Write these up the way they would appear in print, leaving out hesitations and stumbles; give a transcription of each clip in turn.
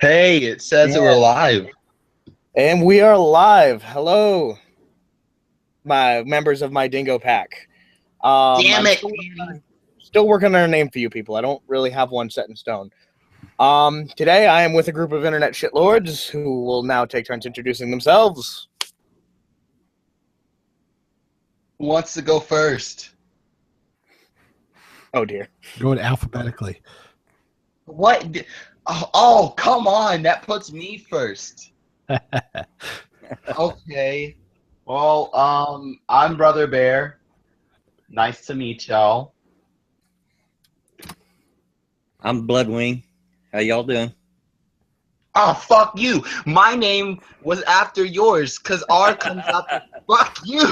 Hey, it says that we're live. And we are live. Hello, my members of my Dingo pack. Damn I'm it! still working on a name for you people. I don't really have one set in stone. Today I am with a group of internet shitlords who will now take turns introducing themselves. Who wants to go first? Oh dear. Going alphabetically. What? Oh, come on! That puts me first. Okay. Well, I'm Brother Bear. Nice to meet y'all. I'm Bloodwing. How y'all doing? Oh, fuck you! My name was after yours, cause R comes after. Fuck you!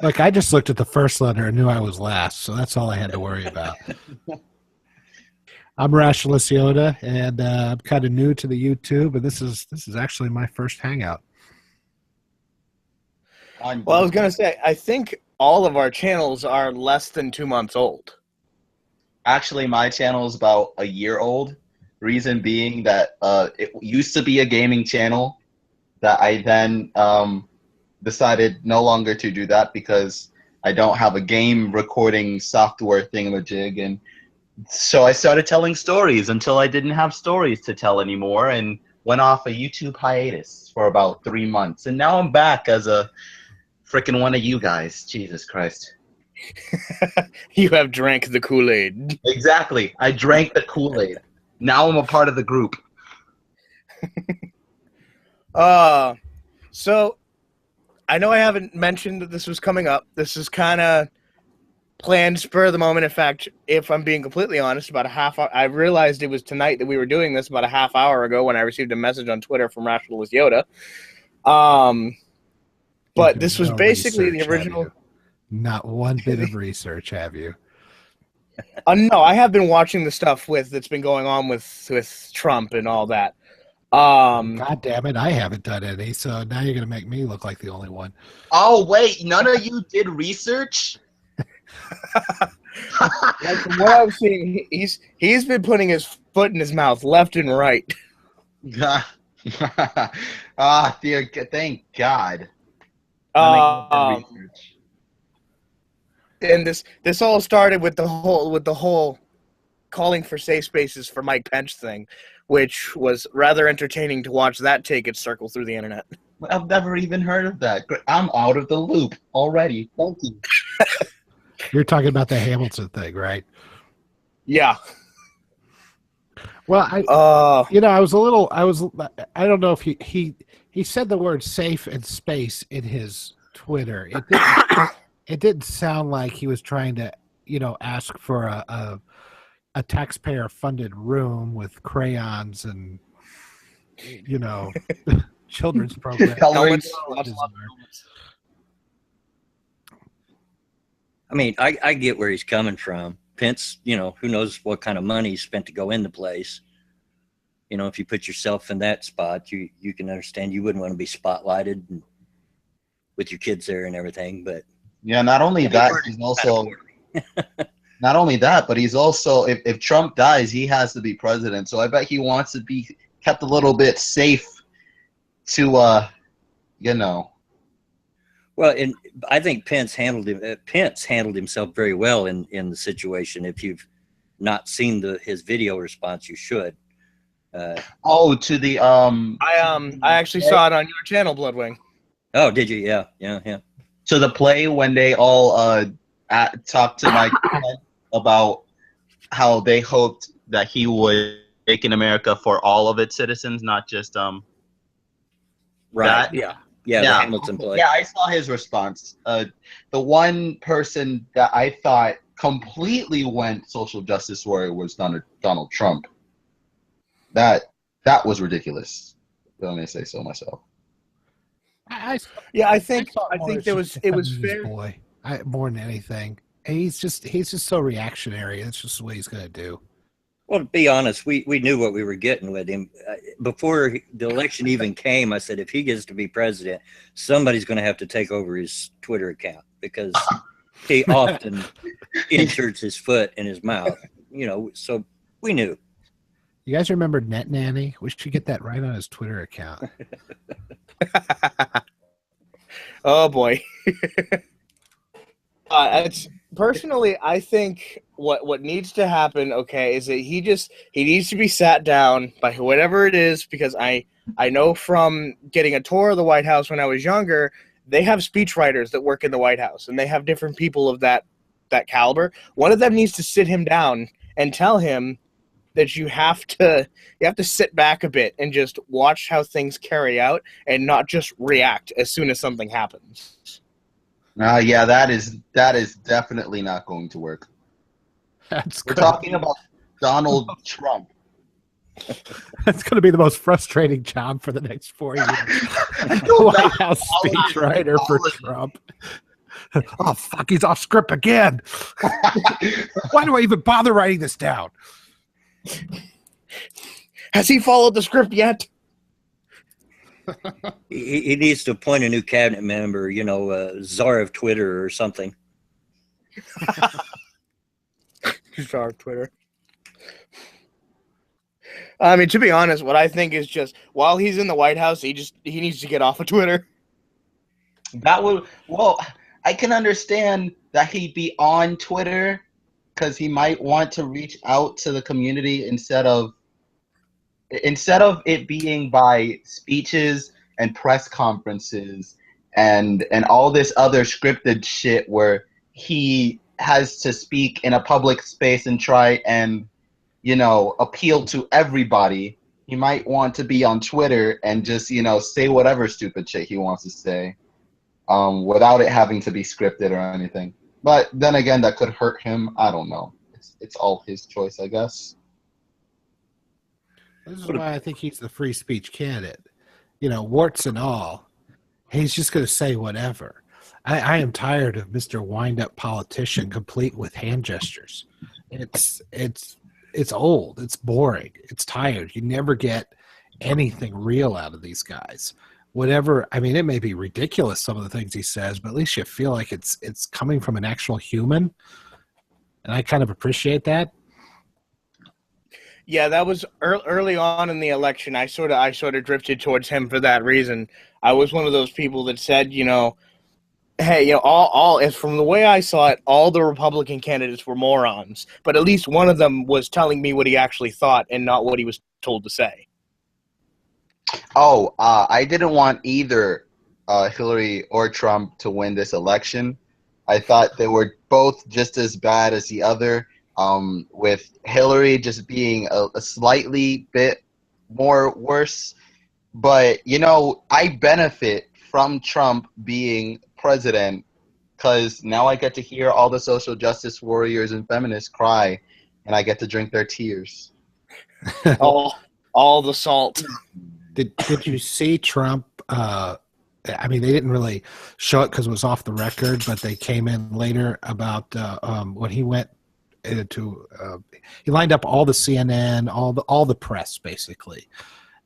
Look, I just looked at the first letter and knew I was last, so that's all I had to worry about. I'm Rationalist Yoda, and I'm kind of new to the YouTube, and this is actually my first hangout. Well, I was gonna say I think all of our channels are less than 2 months old. Actually, my channel is about a year old. Reason being that it used to be a gaming channel that I then decided no longer to do that because I don't have a game recording software thingamajig, and so I started telling stories until I didn't have stories to tell anymore and went off a YouTube hiatus for about 3 months, and now I'm back as a freaking one of you guys. Jesus Christ. You have drank the Kool-Aid. Exactly. I drank the Kool-Aid. Now I'm a part of the group. So I know I haven't mentioned that this was coming up. This is kind of planned spur of the moment. In fact, if I'm being completely honest, about a half hour, I realized it was tonight that we were doing this about a half hour ago when I received a message on Twitter from Rationalist Yoda. But this was basically the original. Not one bit of research, have you? No, I have been watching the stuff that's been going on with Trump and all that. God damn it, I haven't done any, so now you're going to make me look like the only one. Oh, wait, none of you did research? Like from what I've seen, he's been putting his foot in his mouth left and right. Dear, thank God. Research. And this all started with the whole calling for safe spaces for Mike Pence thing, which was rather entertaining to watch that take its circle through the internet. I've never even heard of that. I'm out of the loop already. Thank you. You're talking about the Hamilton thing, right? Yeah. Well, I don't know if he said the word safe and space in his Twitter. It didn't sound like he was trying to, ask for a taxpayer-funded room with crayons and, children's programs. I mean, I get where he's coming from. Pence, who knows what kind of money he spent to go into place. If you put yourself in that spot, you can understand you wouldn't want to be spotlighted with your kids there and everything. But yeah, not only that, he's also not only that, but he's also if Trump dies, he has to be president. So I bet he wants to be kept a little bit safe to Well, and I think Pence handled himself very well in the situation. If you've not seen his video response, you should. To the I actually saw it on your channel, Bloodwing. Oh, did you? Yeah. To the play when they all talked to Mike about how they hoped that he would make in America for all of its citizens, not just right. That. Yeah, the Hamilton play. Yeah, I saw his response. The one person that I thought completely went social justice warrior was Donald Trump. That was ridiculous. Let me say so myself. I think it was fair. Boy, more than anything, he's just so reactionary. That's just what he's going to do. Well, to be honest, we knew what we were getting with him. Before the election even came, I said, if he gets to be president, somebody's going to have to take over his Twitter account because he often inserts his foot in his mouth. So We knew. You guys remember Net Nanny? We should get that right on his Twitter account. Oh boy. It's personally, I think what needs to happen, okay, is that he needs to be sat down by whatever it is, because I know from getting a tour of the White House when I was younger, they have speechwriters that work in the White House, and they have different people of that caliber. One of them needs to sit him down and tell him that you have to sit back a bit and just watch how things carry out and not just react as soon as something happens. Yeah, that is definitely not going to work. We're talking about Donald Trump. That's going to be the most frustrating job for the next 4 years. White House speechwriter for Trump. Oh, fuck, he's off script again. Why do I even bother writing this down? Has he followed the script yet? He needs to appoint a new cabinet member, czar of Twitter or something. Czar of Twitter. I mean, to be honest, what I think is just while he's in the White House, he needs to get off of Twitter. I can understand that he'd be on Twitter because he might want to reach out to the community instead of it being by speeches and press conferences and all this other scripted shit where he has to speak in a public space and try and, appeal to everybody. He might want to be on Twitter and just, say whatever stupid shit he wants to say, without it having to be scripted or anything. But then again, that could hurt him. I don't know. It's all his choice, I guess. This is why I think he's the free speech candidate. Warts and all. He's just going to say whatever. I am tired of Mr. Wind-up politician complete with hand gestures. It's old. It's boring. It's tired. You never get anything real out of these guys. Whatever. I mean, it may be ridiculous, some of the things he says, but at least you feel like it's coming from an actual human. And I kind of appreciate that. Yeah, that was early on in the election. I sort of drifted towards him for that reason. I was one of those people that said, hey, all from the way I saw it, all the Republican candidates were morons. But at least one of them was telling me what he actually thought and not what he was told to say. Oh, I didn't want either Hillary or Trump to win this election. I thought they were both just as bad as the other. With Hillary just being a slightly bit more worse. But, I benefit from Trump being president because now I get to hear all the social justice warriors and feminists cry, and I get to drink their tears. all the salt. Did you see Trump? I mean, they didn't really show it because it was off the record, but they came in later about when he went he lined up all the CNN, all the press basically,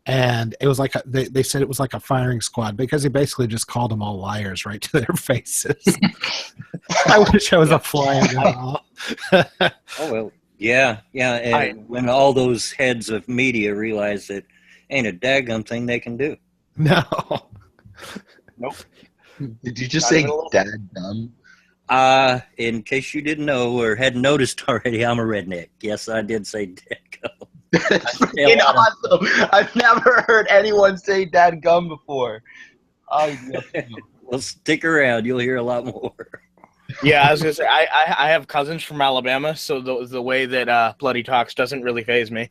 and it was like they said it was like a firing squad because he basically just called them all liars right to their faces. I wish I was a fly on that wall. Oh well, yeah, and when all those heads of media realize that ain't a daggum thing they can do. No. Nope. Did you just say daggum? In case you didn't know or hadn't noticed already, I'm a redneck. Yes, I did say dadgum. That's freaking awesome. I've never heard anyone say dadgum before. Well, stick around. You'll hear a lot more. Yeah, I was going to say, I have cousins from Alabama, so the way that Bloody talks doesn't really faze me.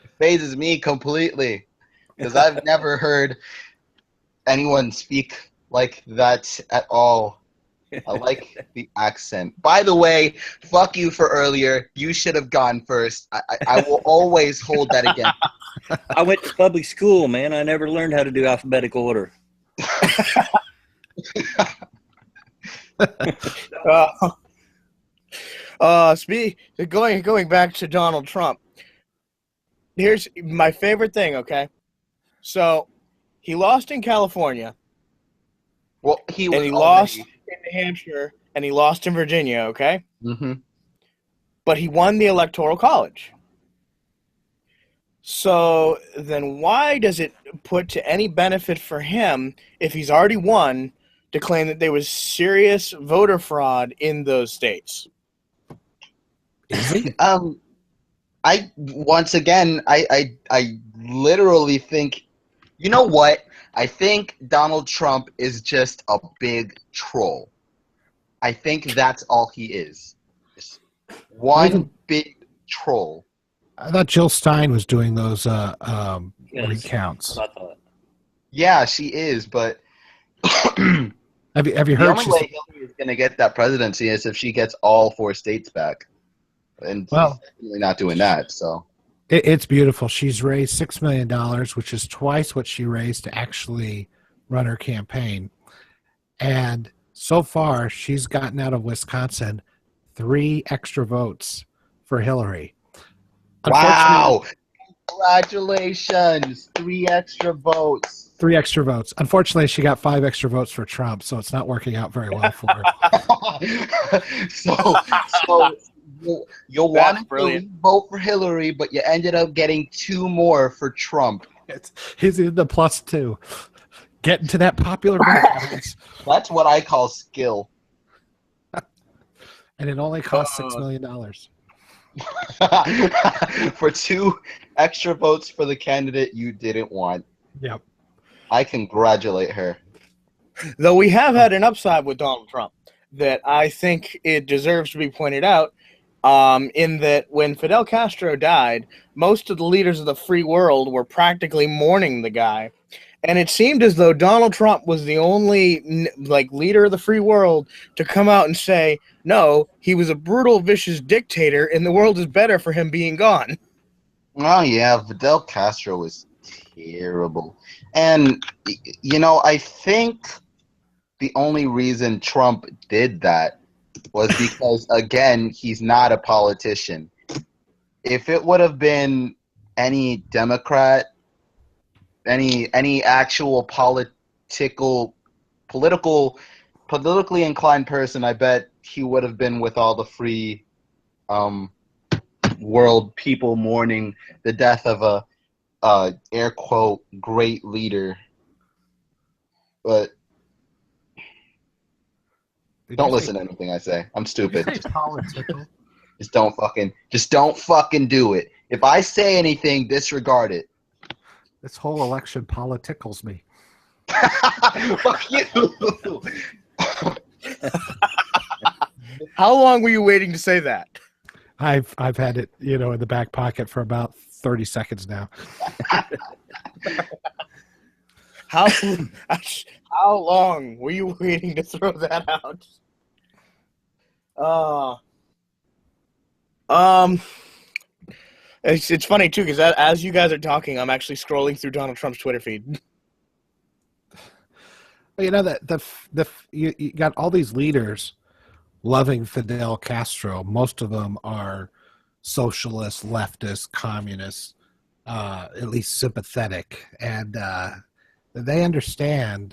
It phases me completely because I've never heard anyone speak like that at all. I like the accent. By the way, fuck you for earlier. You should have gone first. I will always hold that against you. I went to public school, man. I never learned how to do alphabetical order. Going back to Donald Trump. Here's my favorite thing, okay? So, he lost in California. Well, he lost in New Hampshire, and he lost in Virginia, okay? Mm-hmm. but he won the Electoral College. So then why does it put to any benefit for him, if he's already won, to claim that there was serious voter fraud in those states? I once again, I literally think, you know what? I think Donald Trump is just a big troll. I think that's all he is. Just one big troll. I thought Jill Stein was doing those Yes. recounts. I thought. Yeah, she is, but Have you the heard? only way Hillary is going to get that presidency is if she gets all 4 states back. And Well, she's definitely not doing that, so. It's beautiful. She's raised $6 million, which is twice what she raised to actually run her campaign. And so far, she's gotten out of Wisconsin 3 extra votes for Hillary. Wow! Congratulations! 3 extra votes. 3 extra votes. Unfortunately, she got 5 extra votes for Trump, so it's not working out very well for her. so you wanted to vote for Hillary, but you ended up getting 2 more for Trump. He's in the +2. Getting to that popular vote. That's what I call skill. And it only costs $6 million. For 2 extra votes for the candidate you didn't want. Yep. I congratulate her. Though we have had an upside with Donald Trump that I think it deserves to be pointed out, in that when Fidel Castro died, most of the leaders of the free world were practically mourning the guy. And it seemed as though Donald Trump was the only leader of the free world to come out and say, no, he was a brutal, vicious dictator, and the world is better for him being gone. Oh, yeah, Fidel Castro was terrible. And, you know, I think the only reason Trump did that was because, again, he's not a politician. If it would have been any Democrat, any actual politically inclined person, I bet he would have been with all the free world people mourning the death of a air quote great leader. But don't listen to anything I say. I'm stupid. Just don't fucking do it. If I say anything, disregard it. This whole election politicals me. Fuck you. How long were you waiting to say that? I've had it, in the back pocket for about 30 seconds now. How long were you waiting to throw that out? It's funny too because as you guys are talking, I'm actually scrolling through Donald Trump's Twitter feed. You know that you got all these leaders loving Fidel Castro. Most of them are socialist, leftist, communist, at least sympathetic, and they understand,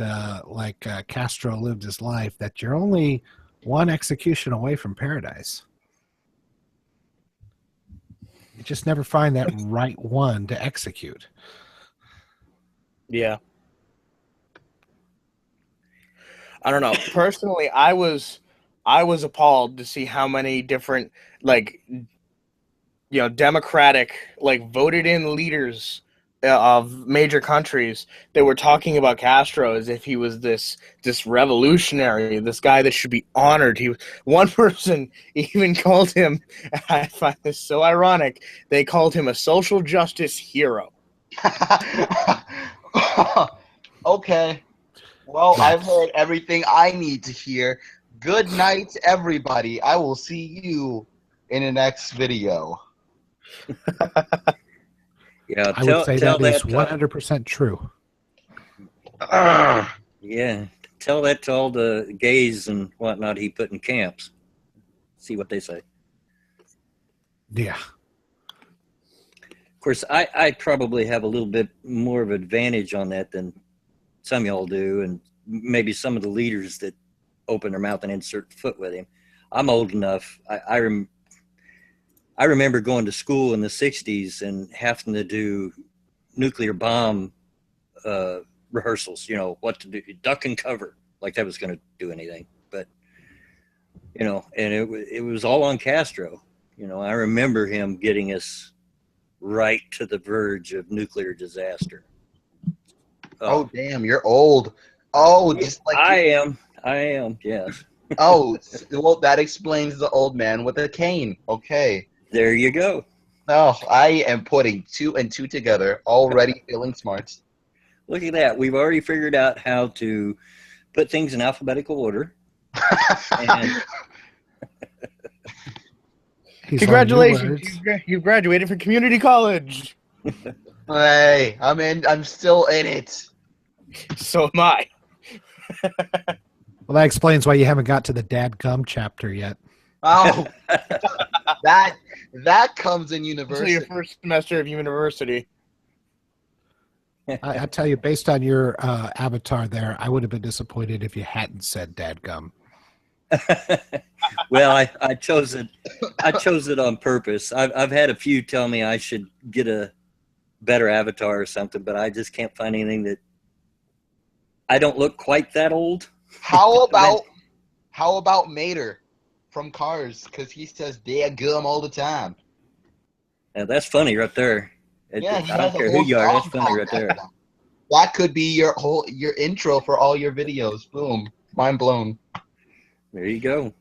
Castro lived his life, that you're only one execution away from paradise. You just never find that right one to execute. Yeah. I don't know. Personally, I was appalled to see how many different Democratic voted in leaders of major countries that were talking about Castro as if he was this revolutionary, this guy that should be honored. One person even called him, I find this so ironic, they called him a social justice hero. Okay. Well, I've heard everything I need to hear. Good night, everybody. I will see you in the next video. Yeah, I would say that is 100% true. Yeah, tell that to all the gays and whatnot he put in camps. See what they say. Yeah. Of course, I probably have a little bit more of an advantage on that than some y'all do, and maybe some of the leaders that open their mouth and insert foot with him. I'm old enough. I remember going to school in the 60s and having to do nuclear bomb rehearsals, you know, what to do, duck and cover, like that was going to do anything. But, you know, and it was all on Castro. You know, I remember him getting us right to the verge of nuclear disaster. Oh, damn, you're old. Oh, just like I am, yes. Oh, well, that explains the old man with a cane. Okay. There you go. Oh, I am putting 2 and 2 together, already feeling smart. Look at that. We've already figured out how to put things in alphabetical order. And Congratulations, you've graduated from community college. Hey, I'm still in it. So am I. Well, that explains why you haven't got to the dadgum chapter yet. Oh, that comes in Until university. your first semester of university. I tell you, based on your avatar there, I would have been disappointed if you hadn't said dadgum. well, I chose it. I chose it on purpose. I've had a few tell me I should get a better avatar or something, but I just can't find anything that. I don't look quite that old. How about Mater from Cars? Because he says "dadgum" all the time. Now, that's funny right there. Yeah, I don't care who you are. That's funny right there. That could be your intro for all your videos. Boom, mind blown. There you go.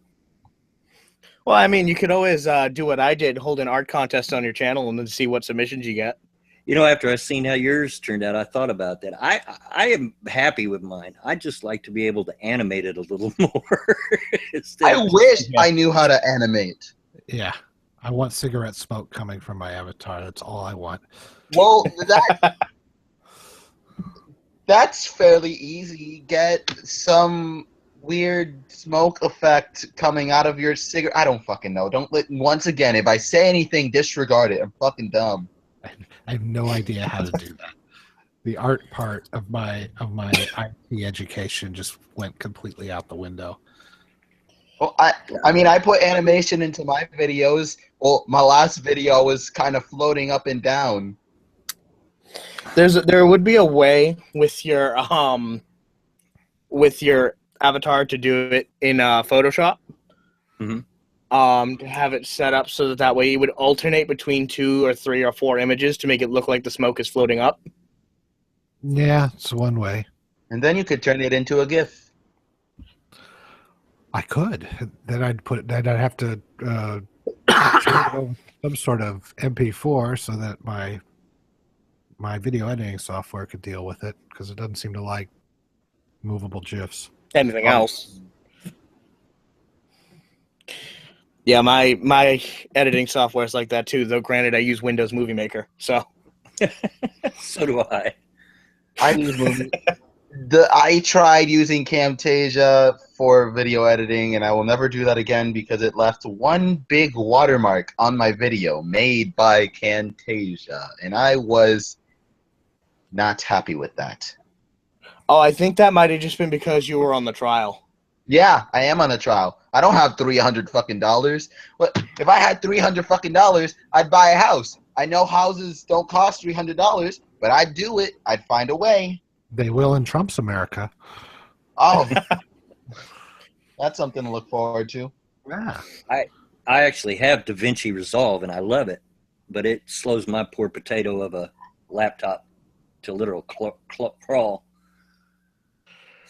Well, I mean, you could always do what I did, hold an art contest on your channel and then see what submissions you get. You know, after I've seen how yours turned out, I thought about that. I am happy with mine. I just like to be able to animate it a little more. I wish I knew how to animate. Yeah. I want cigarette smoke coming from my avatar. That's all I want. Well, that's fairly easy. Get some weird smoke effect coming out of your cigarette. I don't fucking know. Once again, if I say anything, disregard it. I'm fucking dumb. I have no idea how to do that. The art part of my IT education just went completely out the window. Well, I mean, I put animation into my videos. Well, my last video was kind of floating up and down. There would be a way with your avatar to do it in Photoshop. Mm-hmm. To have it set up so that way you would alternate between 2 or 3 or 4 images to make it look like the smoke is floating up. Yeah, it's one way. And then you could turn it into a GIF. I could. Then I'd have to some sort of MP4 so that my video editing software could deal with it, because it doesn't seem to like movable GIFs. Anything else? Yeah, my editing software is like that too. Though, granted, I use Windows Movie Maker, so. So do I. I tried using Camtasia for video editing, and I will never do that again because it left one big watermark on my video made by Camtasia, and I was not happy with that. Oh, I think that might have just been because you were on the trial. Yeah, I am on a trial. I don't have $300 fucking dollars. But if I had $300 fucking dollars, I'd buy a house. I know houses don't cost $300, but I'd do it. I'd find a way. They will in Trump's America. Oh, that's something to look forward to. Yeah. I actually have DaVinci Resolve, and I love it, but it slows my poor potato of a laptop to literal crawl.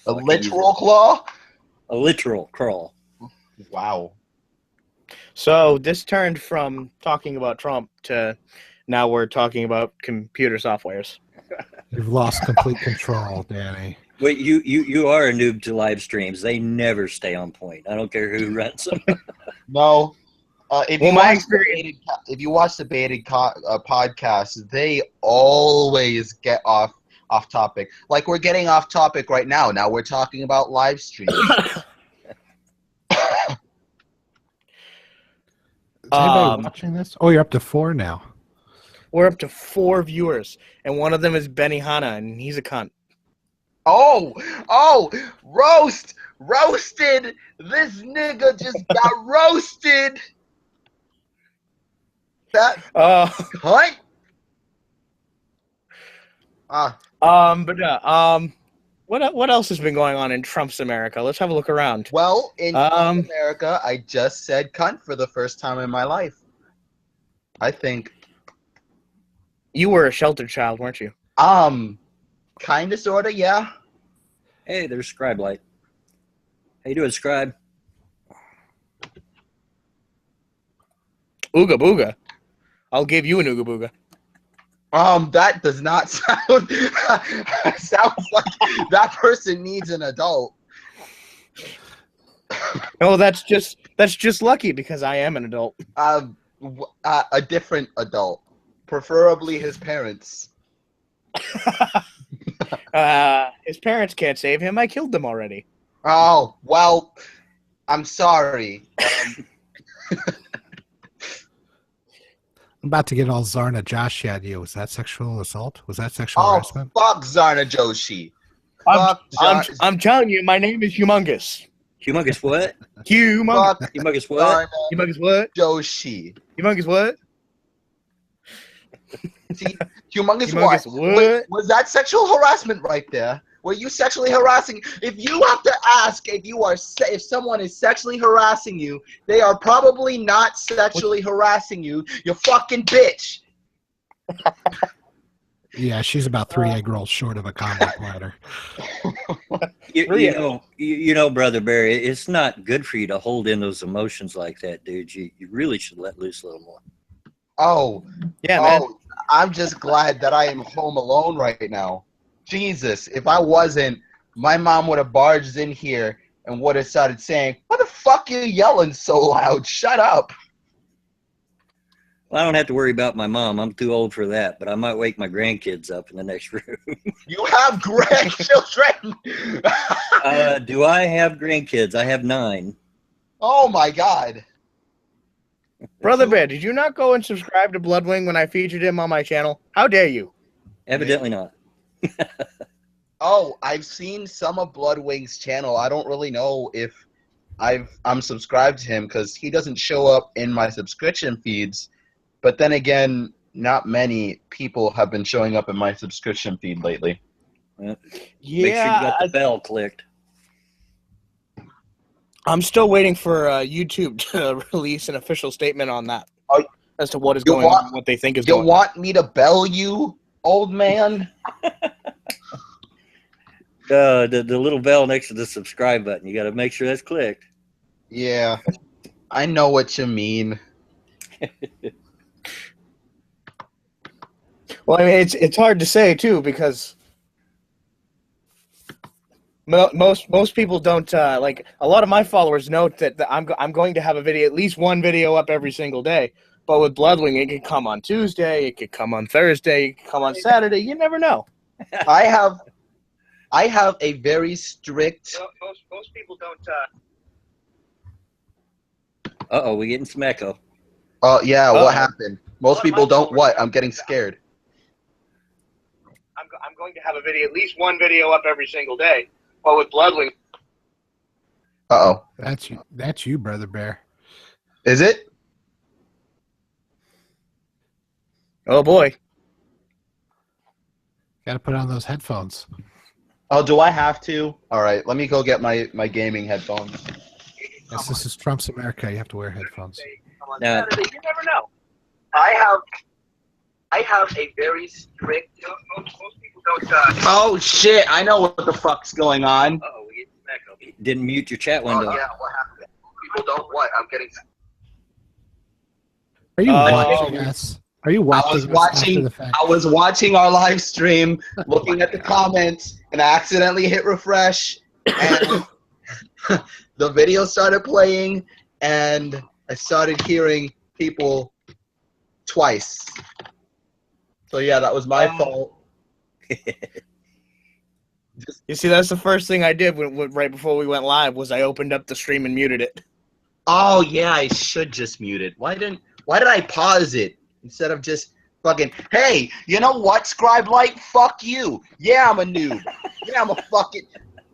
A literal claw? A literal crawl. Wow. So this turned from talking about Trump to now we're talking about computer softwares. You've lost complete control, Danny. Wait, you are a noob to live streams. They never stay on point. I don't care who runs them. No. If you watch the baited podcast, they always get off topic. Like we're getting off topic right now. Now we're talking about live streams. Is anybody watching this? Oh, you're up to 4 now. We're up to 4 viewers, and one of them is Benny Hanna, and he's a cunt. Oh, roasted. This nigga just got roasted. That cunt. What else has been going on in Trump's America? Let's have a look around. Well, in America, I just said cunt for the first time in my life. I think. You were a sheltered child, weren't you? Kinda, sorta, yeah. Hey, there's Scribe Light. How you doing, Scribe? Ooga booga. I'll give you an ooga booga. That does not sound sounds like that person needs an adult. No, that's just lucky because I am an adult. A different adult, preferably his parents. His parents can't save him. I killed them already. Oh, well, I'm sorry. I'm about to get all Zarna Joshi at you. Was that sexual assault? Was that sexual harassment? Fuck Zarna Joshi. I'm telling you, my name is Humongous. Humongous what? Humongous. Fuck Humongous what? Humongous what? Joshi. Humongous what? See, humongous Humongous what? what? Was that sexual harassment right there? Were you sexually harassing? If you have to ask if someone is sexually harassing you, they are probably not sexually harassing you. You fucking bitch. Yeah, she's about 3 egg rolls short of a combo platter. You know, Brother Barry, it's not good for you to hold in those emotions like that, dude. You really should let loose a little more. Oh, yeah, man. I'm just glad that I am home alone right now. Jesus, if I wasn't, my mom would have barged in here and would have started saying, "What the fuck are you yelling so loud? Shut up." Well, I don't have to worry about my mom. I'm too old for that, but I might wake my grandkids up in the next room. You have grandchildren? Do I have grandkids? I have 9. Oh, my God. Brother Bear, did you not go and subscribe to Bloodwing when I featured him on my channel? How dare you? Evidently not. Oh, I've seen some of Bloodwing's channel. I don't really know if I'm subscribed to him because he doesn't show up in my subscription feeds. But then again, not many people have been showing up in my subscription feed lately. Yeah. Make sure you got the bell clicked. I'm still waiting for YouTube to release an official statement on that as to what is going on, what they think is going on. You want me to bell you, old man? The little bell next to the subscribe button. You got to make sure that's clicked. Yeah, I know what you mean. Well, I mean, it's hard to say too because most people don't like. A lot of my followers note that I'm going to have at least one video up every single day. But with Bloodwing, it could come on Tuesday, it could come on Thursday, it could come on Saturday. You never know. I have a very strict. Most people don't. Uh-oh, we're getting some echo. Oh yeah, what happened? Most people don't what? I'm getting scared. I'm going to have at least one video up every single day. But with Bloodwing. Uh-oh. That's you, Brother Bear. Is it? Oh boy. Got to put on those headphones. Oh, do I have to? All right, let me go get my gaming headphones. Yes, this is Trump's America. You have to wear headphones. Now, You never know. I have a very strict. Most people don't. Oh shit! I know what the fuck's going on. Oh, we get echo. didn't mute your chat window. Oh yeah, what happened? People don't what? I'm getting. Are you watching us? Are you watching? I was watching our live stream, looking at the comments, and I accidentally hit refresh, and the video started playing, and I started hearing people twice. So yeah, that was my fault. You see, that's the first thing I did right before we went live was I opened up the stream and muted it. Oh yeah, I should just mute it. Why did I pause it instead of just fucking? Hey, you know what, Scribe Light? Fuck you. Yeah, I'm a noob. Yeah, I'm a fucking.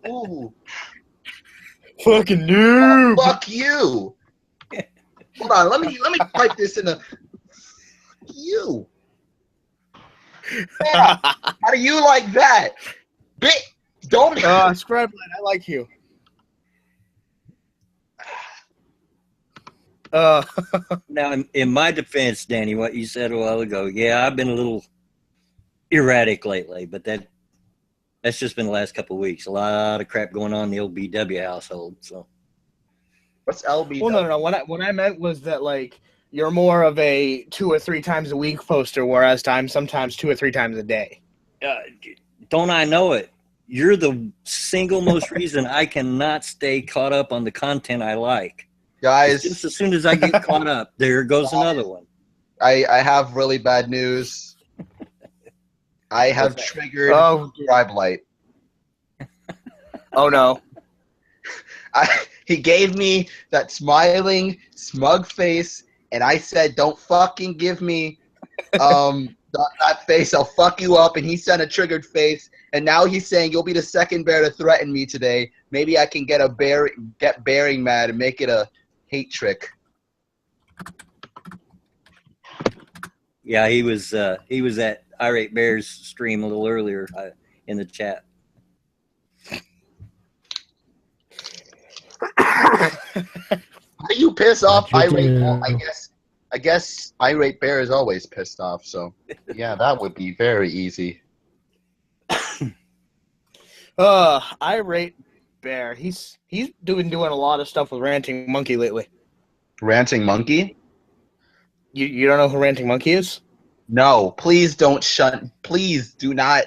Ooh. Fucking noob. Oh, fuck you. Hold on, let me type this in a. you. Yeah. How do you like that? Don't. Scribe, I like you. Now, in my defense, Danny, what you said a while ago, yeah, I've been a little erratic lately, but that's just been the last couple of weeks. A lot of crap going on in the old BW household. So, What's LBW? Well, no. What I meant was that like you're more of a 2 or 3 times a week poster, whereas sometimes 2 or 3 times a day. Don't I know it? You're the single most reason I cannot stay caught up on the content I like. Guys, Just as soon as I get caught up, there goes another one. I have really bad news. I have triggered Scribe Light. Oh no. He gave me that smiling, smug face, and I said, "Don't fucking give me that face. I'll fuck you up." And he sent a triggered face, and now he's saying, "You'll be the second bear to threaten me today. Maybe I can get bearing mad and make it a hate trick." Yeah, he was at Irate Bear's stream a little earlier in the chat. How do you piss off Irate? Well, do? I guess Irate Bear is always pissed off. So yeah, that would be very easy. Irate Bear. He's doing a lot of stuff with Ranting Monkey lately. Ranting Monkey? You don't know who Ranting Monkey is? No, please don't please do not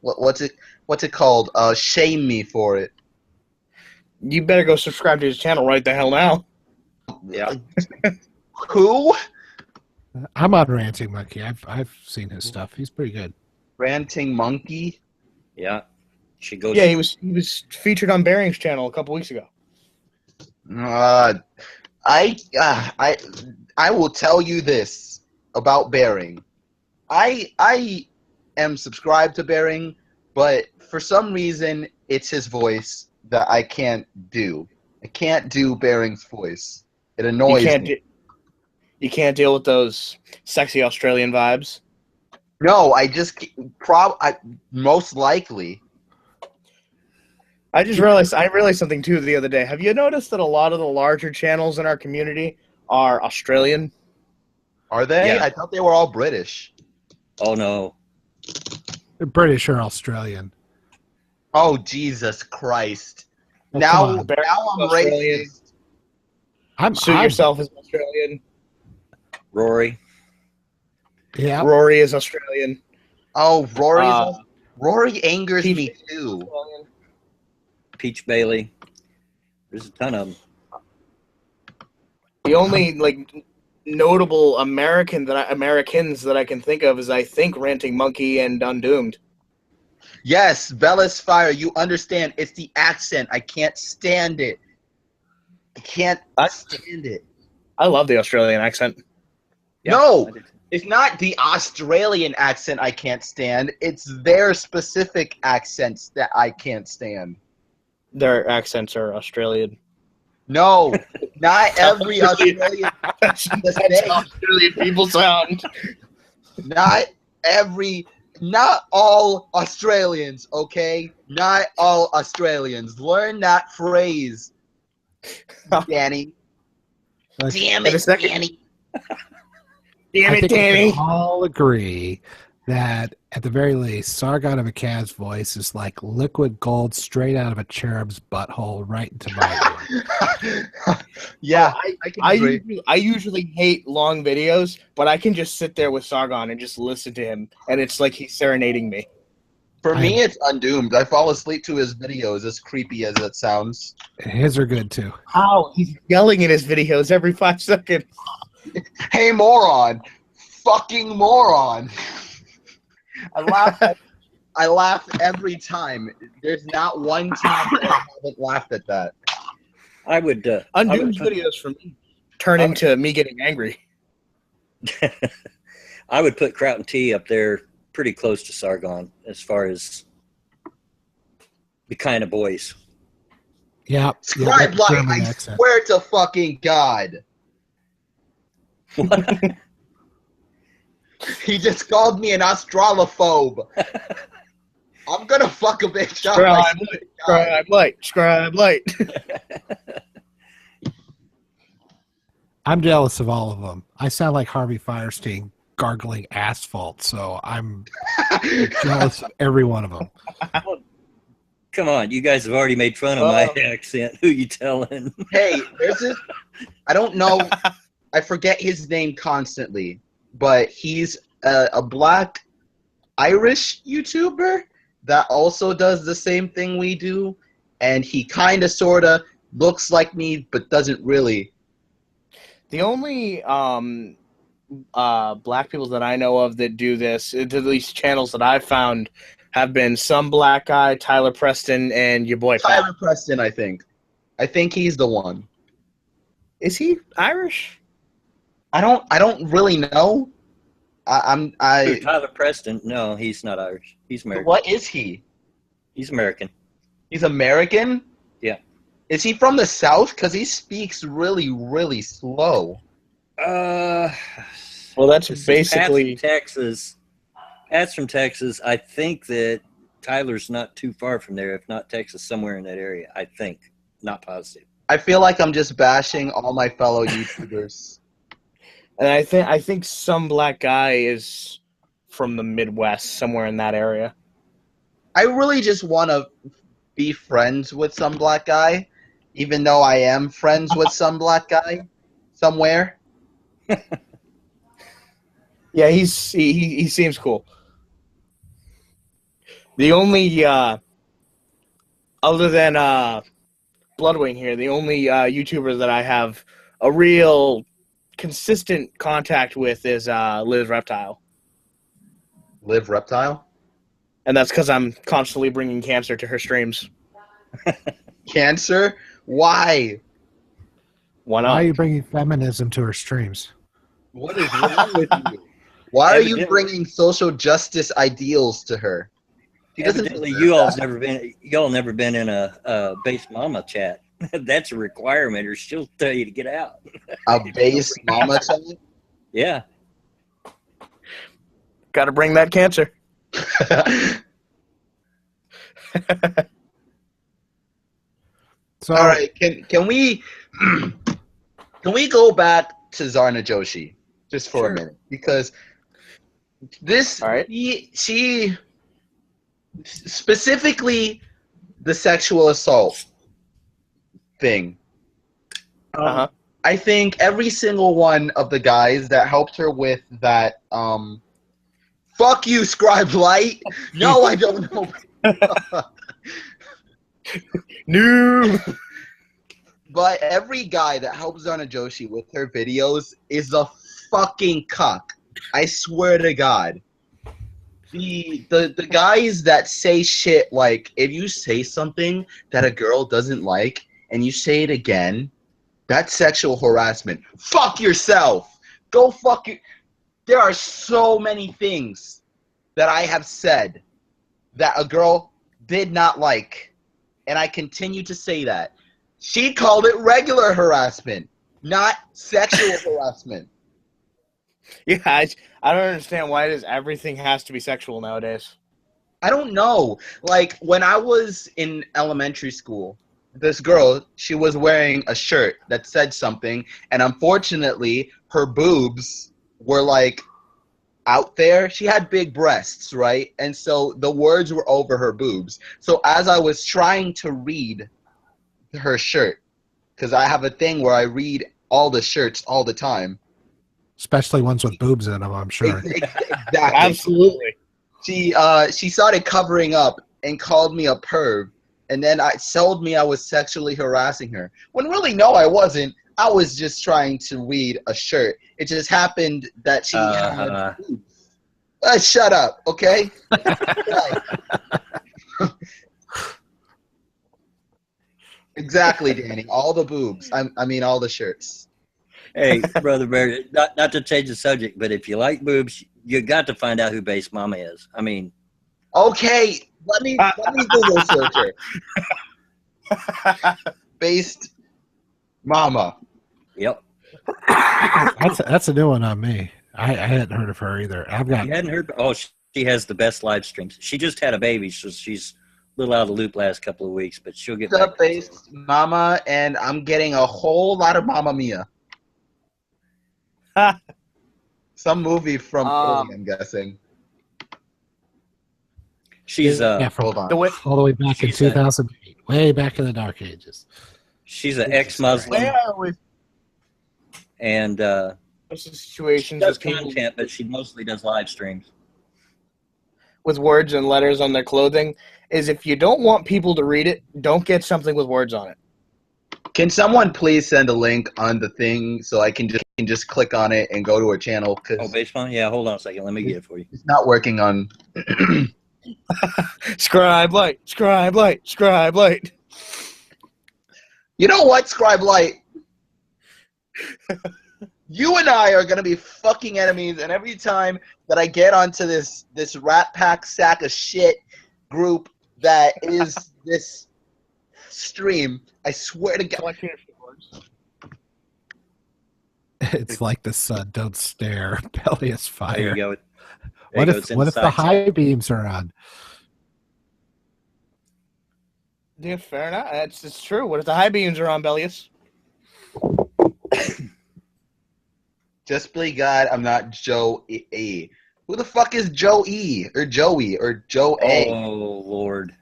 what's it called? Shame me for it. You better go subscribe to his channel right the hell now. Yeah. Who? I'm on Ranting Monkey. I've seen his stuff. He's pretty good. Ranting Monkey? Yeah. Should go. Yeah, he was featured on Bearing's channel a couple weeks ago. I will tell you this about Bearing. I am subscribed to Bearing, but for some reason it's his voice that I can't do. I can't do Bearing's voice. It annoys me. You can't deal with those sexy Australian vibes? No, I just most likely. I realized something too the other day. Have you noticed that a lot of the larger channels in our community are Australian? Are they? Yeah. I thought they were all British. Oh no. They're British or Australian. Oh Jesus Christ! Oh, now come on. I'm Australian. racist. Sue yourself as Australian. Rory. Yeah. Rory is Australian. Oh, Rory angers me too. Australian. Peach Bailey. There's a ton of them. The only notable Americans that I can think of is I think Ranting Monkey and Undoomed. Yes, Velas Fire. You understand? It's the accent. I can't stand it. I can't stand it. I love the Australian accent. Yeah, No, it's not the Australian accent I can't stand. It's their specific accents that I can't stand. Their accents are Australian. No, not every Australian. That's how Australian people sound. Not all Australians, okay? Not all Australians. Learn that phrase, Danny. Damn it, Danny. Damn I it, think we Danny. can all agree that, at the very least, Sargon of Akkad's voice is like liquid gold straight out of a cherub's butthole right into my ear. Yeah, I can agree. I usually hate long videos, but I can just sit there with Sargon and just listen to him, and it's like he's serenading me. For me, it's Undoomed. I fall asleep to his videos, as creepy as it sounds. His are good, too. How? He's yelling in his videos every 5 seconds. Hey, moron. Fucking moron. I laugh every time. There's not one time that I haven't laughed at that. I would Undoom's videos for me turn into me getting angry. I would put Kraut and T up there pretty close to Sargon as far as the kind of voice. Yeah. Scribe Light, I swear to fucking God. What? He just called me an Australophobe. I'm gonna fuck a bitch up. Scribe light. I'm jealous of all of them. I sound like Harvey Firestein gargling asphalt, so I'm jealous of every one of them. Come on, you guys have already made fun of my accent. Who you telling? Hey, there's this. I don't know. I forget his name constantly, but he's a black Irish YouTuber that also does the same thing we do, and he kind of, sort of looks like me, but doesn't really. The only black people that I know of that do this, at least channels that I've found, have been some black guy, Tyler Preston, and your boy Pat. Tyler Preston, I think. I think he's the one. Is he Irish? I don't really know. Tyler Preston? No, he's not Irish. He's American. What is he? He's American. He's American? Yeah. Is he from the South? Because he speaks really, really slow. Well, that's basically Texas. Pat's from Texas. I think that Tyler's not too far from there, if not Texas, somewhere in that area. I think. Not positive. I feel like I'm just bashing all my fellow YouTubers. And I think some black guy is from the Midwest, somewhere in that area. I really just want to be friends with some black guy, even though I am friends with some black guy somewhere. Yeah, he seems cool. The only other than Bloodwing here, the only YouTuber that I have a real consistent contact with is Liv Reptile. Live Reptile? And that's because I'm constantly bringing cancer to her streams. Cancer? Why? Why not? Why are you bringing feminism to her streams? What is wrong with you? Why are you bringing social justice ideals to her? Evidently, y'all never been in a base mama chat. That's a requirement, or she'll tell you to get out. A base mama chat? Yeah. Got to bring that cancer. So, all right, can we go back to Zarna Joshi just for a minute, because this she specifically the sexual assault thing. I think every single one of the guys that helped her with that fuck you, Scribe Light. No, I don't know. No. But every guy that helps Zarna Joshi with her videos is a fucking cuck. I swear to God. The guys that say shit like, if you say something that a girl doesn't like and you say it again, that's sexual harassment. Fuck yourself. Go fuck you. There are so many things that I have said that a girl did not like, and I continue to say that. She called it regular harassment, not sexual harassment. Yeah, I don't understand why everything has to be sexual nowadays. I don't know. Like, when I was in elementary school, this girl, she was wearing a shirt that said something, and unfortunately, her boobs were, like, out there. She had big breasts, right? And so the words were over her boobs. So as I was trying to read her shirt, because I have a thing where I read all the shirts all the time. Especially ones with boobs in them, I'm sure. Exactly. Absolutely. She started covering up and called me a perv, and then told me I was sexually harassing her. When really, no, I wasn't. I was just trying to read a shirt. It just happened that she had boobs. Shut up, okay? Exactly, Danny. All the boobs. I mean, all the shirts. Hey, Brother Bear, not to change the subject, but if you like boobs, you got to find out who Base Mama is. I mean, okay, let me Google search her. Based Mama. Yep. That's a new one on me. I hadn't heard of her either. I've got. You hadn't heard? Oh, she has the best live streams. She just had a baby, so she's a little out of the loop last couple of weeks, but she'll get back. Based Mama, and I'm getting a whole lot of Mamma Mia. Some movie from Italy, I'm guessing. She's hold on. All the way back in 2008, way back in the dark ages. She's an ex-Muslim, and situations does with people content, but she mostly does live streams with words and letters on their clothing. Is if you don't want people to read it, don't get something with words on it. Can someone please send a link on the thing so I can just click on it and go to her channel? Oh, baseball? Yeah, hold on a second. Let me get it for you. It's not working on. Scribe light. You know what, Scribe Light? You and I are gonna be fucking enemies, and every time that I get onto this Rat Pack sack of shit group that is this stream, I swear to God. It's like the sun. Don't stare. Belly is fire. There you go. What if the high beams are on? Yeah, fair enough. It's true. What if the high beams are on, Bellius? Just play God, I'm not Joe E. Who the fuck is Joe E? Or Joey or Joe A? Oh Lord.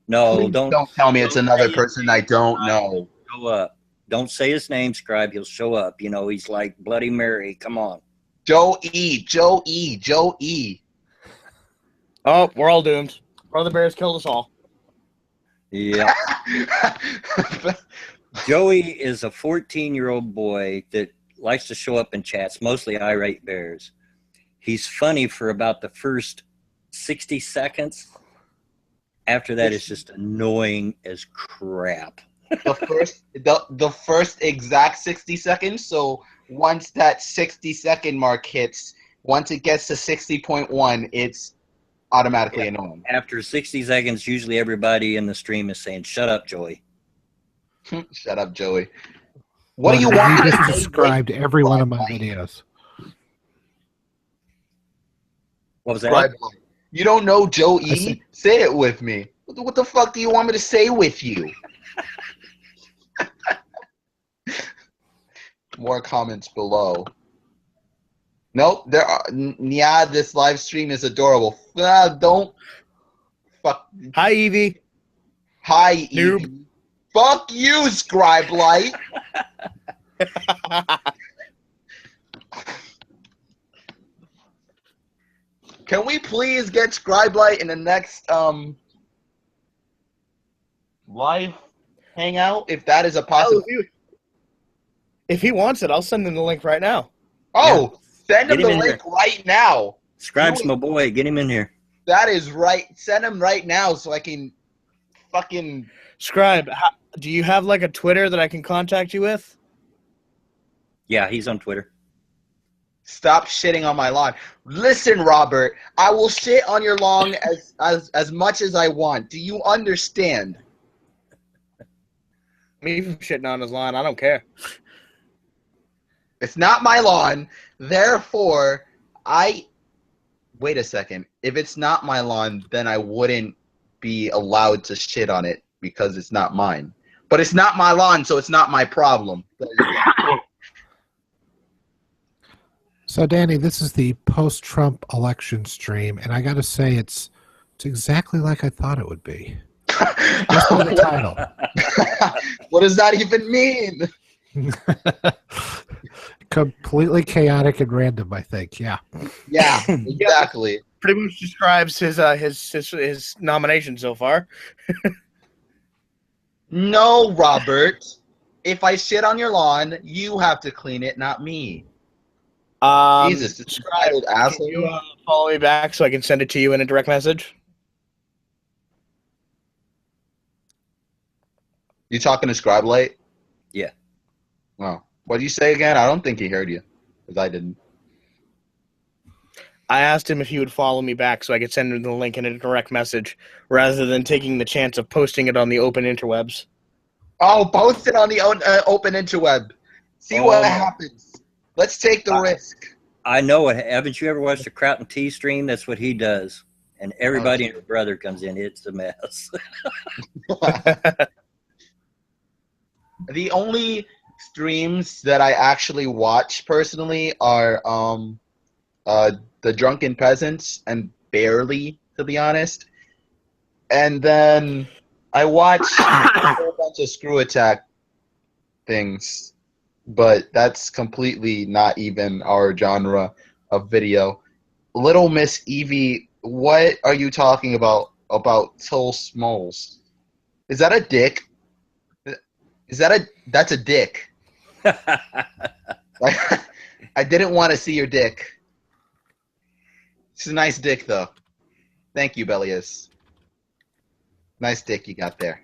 No, don't tell me it's another person I don't know. Show up. Don't say his name, Scribe. He'll show up. You know, he's like Bloody Mary. Come on. Joe E. Oh, we're all doomed. Brother Bears killed us all. Yeah. Joey is a 14-year-old boy that likes to show up in chats, mostly irate bears. He's funny for about the first 60 seconds. After that, it's just annoying as crap. The first exact 60 seconds. So once that 60-second mark hits, once it gets to 60.1, it's automatically annoying. After 60 seconds, usually everybody in the stream is saying, "Shut up, Joey." Shut up, Joey. What do you want? You just described every one of my videos. What was that? You don't know Joe E? Say it with me. What the fuck do you want me to say with you? More comments below. Nope, there are. Yeah, this live stream is adorable. Don't. Fuck. Hi, Evie. Hi, Evie. Fuck you, Scribe Light. Can we please get Scribe Light in the next live hangout, if that is a possibility? If he wants it, I'll send him the link right now. Oh, send him the link right now. Scribe's my boy. Get him in here. That is right. Send him right now so I can fucking... Scribe, do you have like a Twitter that I can contact you with? Yeah, he's on Twitter. Stop shitting on my lawn. Listen, Robert, I will shit on your lawn as much as I want. Do you understand? Me from shitting on his lawn, I don't care. It's not my lawn, therefore, wait a second. If it's not my lawn, then I wouldn't be allowed to shit on it because it's not mine. But it's not my lawn, so it's not my problem. So, Danny, this is the post-Trump election stream, and I got to say it's exactly like I thought it would be. Just by the title. What does that even mean? Completely chaotic and random, I think. Yeah. Yeah, exactly. Pretty much describes his nomination so far. No, Robert. If I shit on your lawn, you have to clean it, not me. Jesus, Scribe, asshole. can you follow me back so I can send it to you in a direct message? You talking to Scribe Light? Yeah. Wow. What did you say again? I don't think he heard you, because I didn't. I asked him if he would follow me back so I could send him the link in a direct message rather than taking the chance of posting it on the open interwebs. Oh, post it on the open interweb. See what happens. Let's take the risk. I know it. Haven't you ever watched the Kraut and Tea stream? That's what he does. And everybody and her brother comes in. It's a mess. The only streams that I actually watch personally are the Drunken Peasants and Barely, to be honest. And then I watch a whole bunch of Screw Attack things, but that's completely not even our genre of video. Little Miss Evie, what are you talking about Till Smalls? Is that a dick? That's a dick. I didn't want to see your dick. It's a nice dick, though. Thank you, Bellius. Nice dick you got there.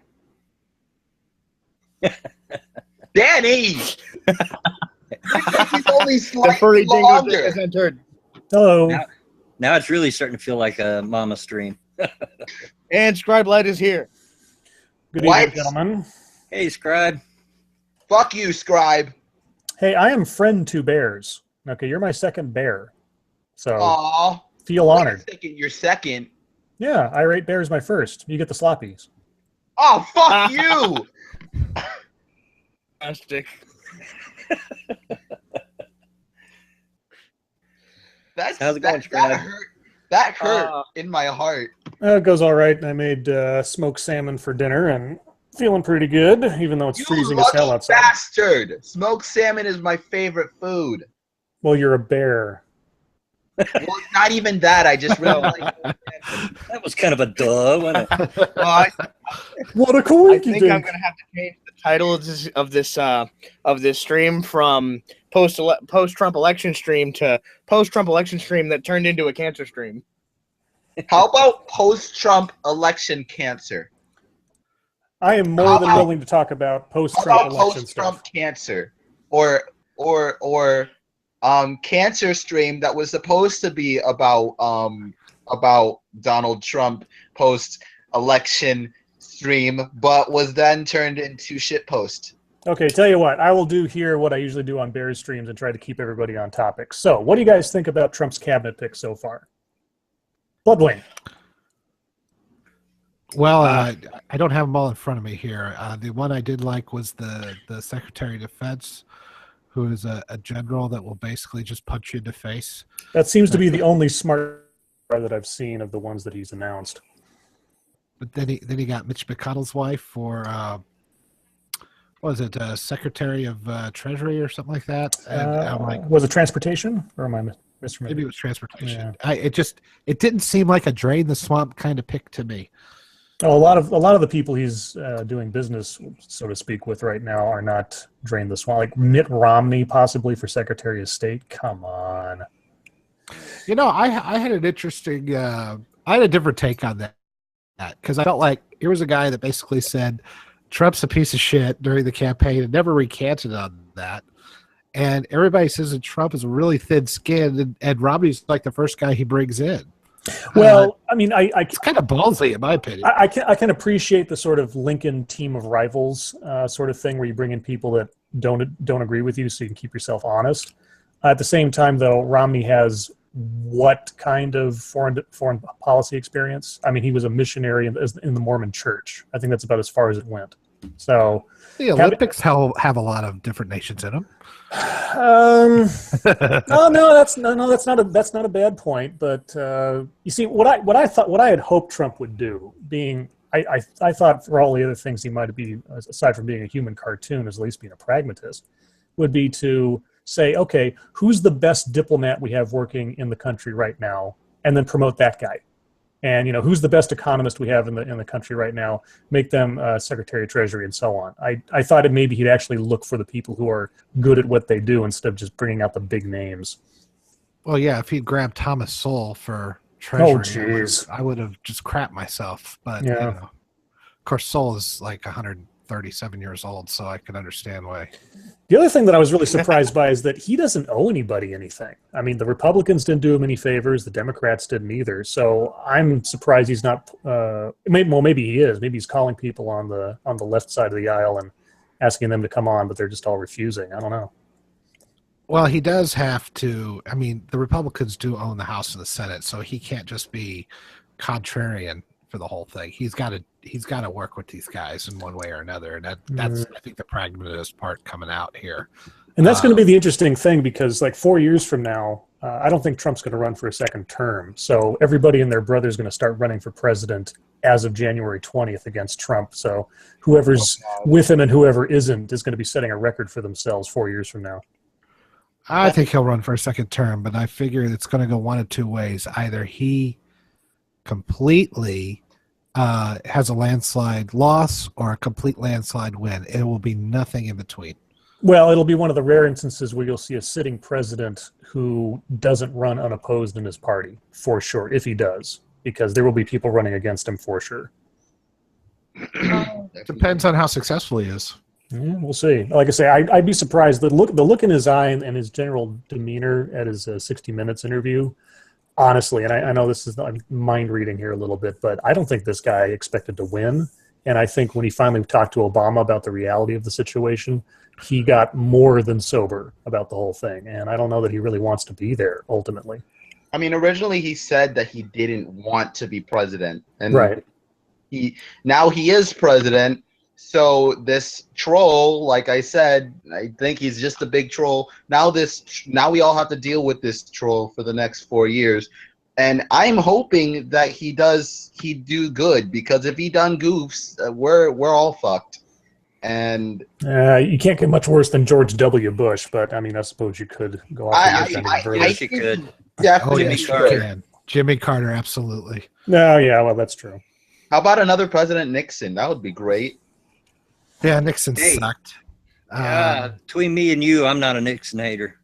Danny! He's only The furry slightly dingo longer. has entered. Hello. Now it's really starting to feel like a mama stream. And Scribe Light is here. Good What? evening, gentlemen. Hey, Scribe. Fuck you, Scribe. Hey, I am friend to bears. Okay, you're my second bear. So Aw. feel Wait a honored. second, you're second. Yeah, I rate bears my first. You get the sloppies. Oh, fuck you! Fantastic. How's it going, that Scribe? hurt. That hurt in my heart. It goes all right. I made smoked salmon for dinner and feeling pretty good, even though it's You freezing as hell lucky outside. bastard! Smoked salmon is my favorite food. Well, you're a bear. Well, not even that. I just really like salmon. That was kind of a duh, wasn't it? Well, What a I coinky think I'm dink. gonna have to change the title of this stream from post Trump election stream to post Trump election stream that turned into a cancer stream. How about post-Trump election cancer? I am more than willing to talk about How post-Trump about election post-Trump stuff. cancer? Or cancer stream that was supposed to be about Donald Trump post-election stream, but was then turned into shitpost. Okay, tell you what, I will do here what I usually do on Bears streams and try to keep everybody on topic. So, what do you guys think about Trump's cabinet pick so far? Bloodwing. Well, I don't have them all in front of me here. The one I did like was the Secretary of Defense, who is a general that will basically just punch you in the face. That seems to be the only smart that I've seen of the ones that he's announced. But then he got Mitch McConnell's wife for what was it, Secretary of Treasury or something like that? And I'm like, Was it transportation, or am I misremembering? maybe it was transportation. It didn't seem like a drain the swamp kind of pick to me. Oh, a lot of the people he's doing business, so to speak, with right now are not drain the swamp. Like Mitt Romney, possibly for Secretary of State. Come on. You know, I had an interesting, I had a different take on that because I felt like here was a guy that basically said Trump's a piece of shit during the campaign and never recanted on that. And everybody says that Trump is really thin-skinned, and Romney's like the first guy he brings in. Well, I mean, It's kind of ballsy, in my opinion. I can appreciate the sort of Lincoln team of rivals sort of thing where you bring in people that don't agree with you, so you can keep yourself honest. At the same time, though, Romney has what kind of foreign policy experience? I mean, he was a missionary in the Mormon Church. I think that's about as far as it went. So The Olympics have a lot of different nations in them. no, that's not a bad point. But you see, what I had hoped Trump would do, being I thought for all the other things he might be, aside from being a human cartoon, as at least being a pragmatist, would be to say, okay, who's the best diplomat we have working in the country right now, and then promote that guy. And who's the best economist we have in the country right now? Make them Secretary of Treasury and so on. I thought maybe he'd actually look for the people who are good at what they do instead of just bringing out the big names. Well, yeah, if he'd grabbed Thomas Sowell for Treasury, jeez. I would have just crapped myself. But Yeah. of course, Sowell is like 137 years old, so I can understand why. The other thing that I was really surprised by is that he doesn't owe anybody anything. I mean, the Republicans didn't do him any favors. The Democrats didn't either. So I'm surprised he's not. Maybe he is. Maybe he's calling people on the left side of the aisle and asking them to come on, but they're just all refusing. I don't know. Well, he does have to. I mean, the Republicans do own the House and the Senate, so he can't just be contrarian for the whole thing. He's got to work with these guys in one way or another, and that's I think the pragmatist part coming out here. And that's going to be the interesting thing because, like, 4 years from now, I don't think Trump's going to run for a second term. So everybody and their brother is going to start running for president as of January 20th against Trump. So whoever's with him and whoever isn't is going to be setting a record for themselves 4 years from now. I think he'll run for a second term, but I figure it's going to go one of two ways. Either he completely has a landslide loss or a complete landslide win. It will be nothing in between. Well, it'll be one of the rare instances where you'll see a sitting president who doesn't run unopposed in his party, for sure, if he does, because there will be people running against him for sure. Depends on how successful he is. Yeah, we'll see. Like I say, I'd be surprised. The look in his eye and his general demeanor at his 60 Minutes interview, honestly, and I know this is mind reading here a little bit, but I don't think this guy expected to win. And I think when he finally talked to Obama about the reality of the situation, he got more than sober about the whole thing. And I don't know that he really wants to be there ultimately. I mean, originally he said that he didn't want to be president. And right. Now he is president. So this troll, like I said, I think he's just a big troll. Now we all have to deal with this troll for the next 4 years. And I'm hoping that he do good, because if he done goofs, we're all fucked. And you can't get much worse than George W. Bush, but I mean, I suppose you could go off. Yes, you could. Definitely. Jimmy Carter. Jimmy Carter, absolutely. No, yeah, well, that's true. How about another President Nixon? That would be great. Yeah, Nixon sucked. Between me and you, I'm not a Nixon hater.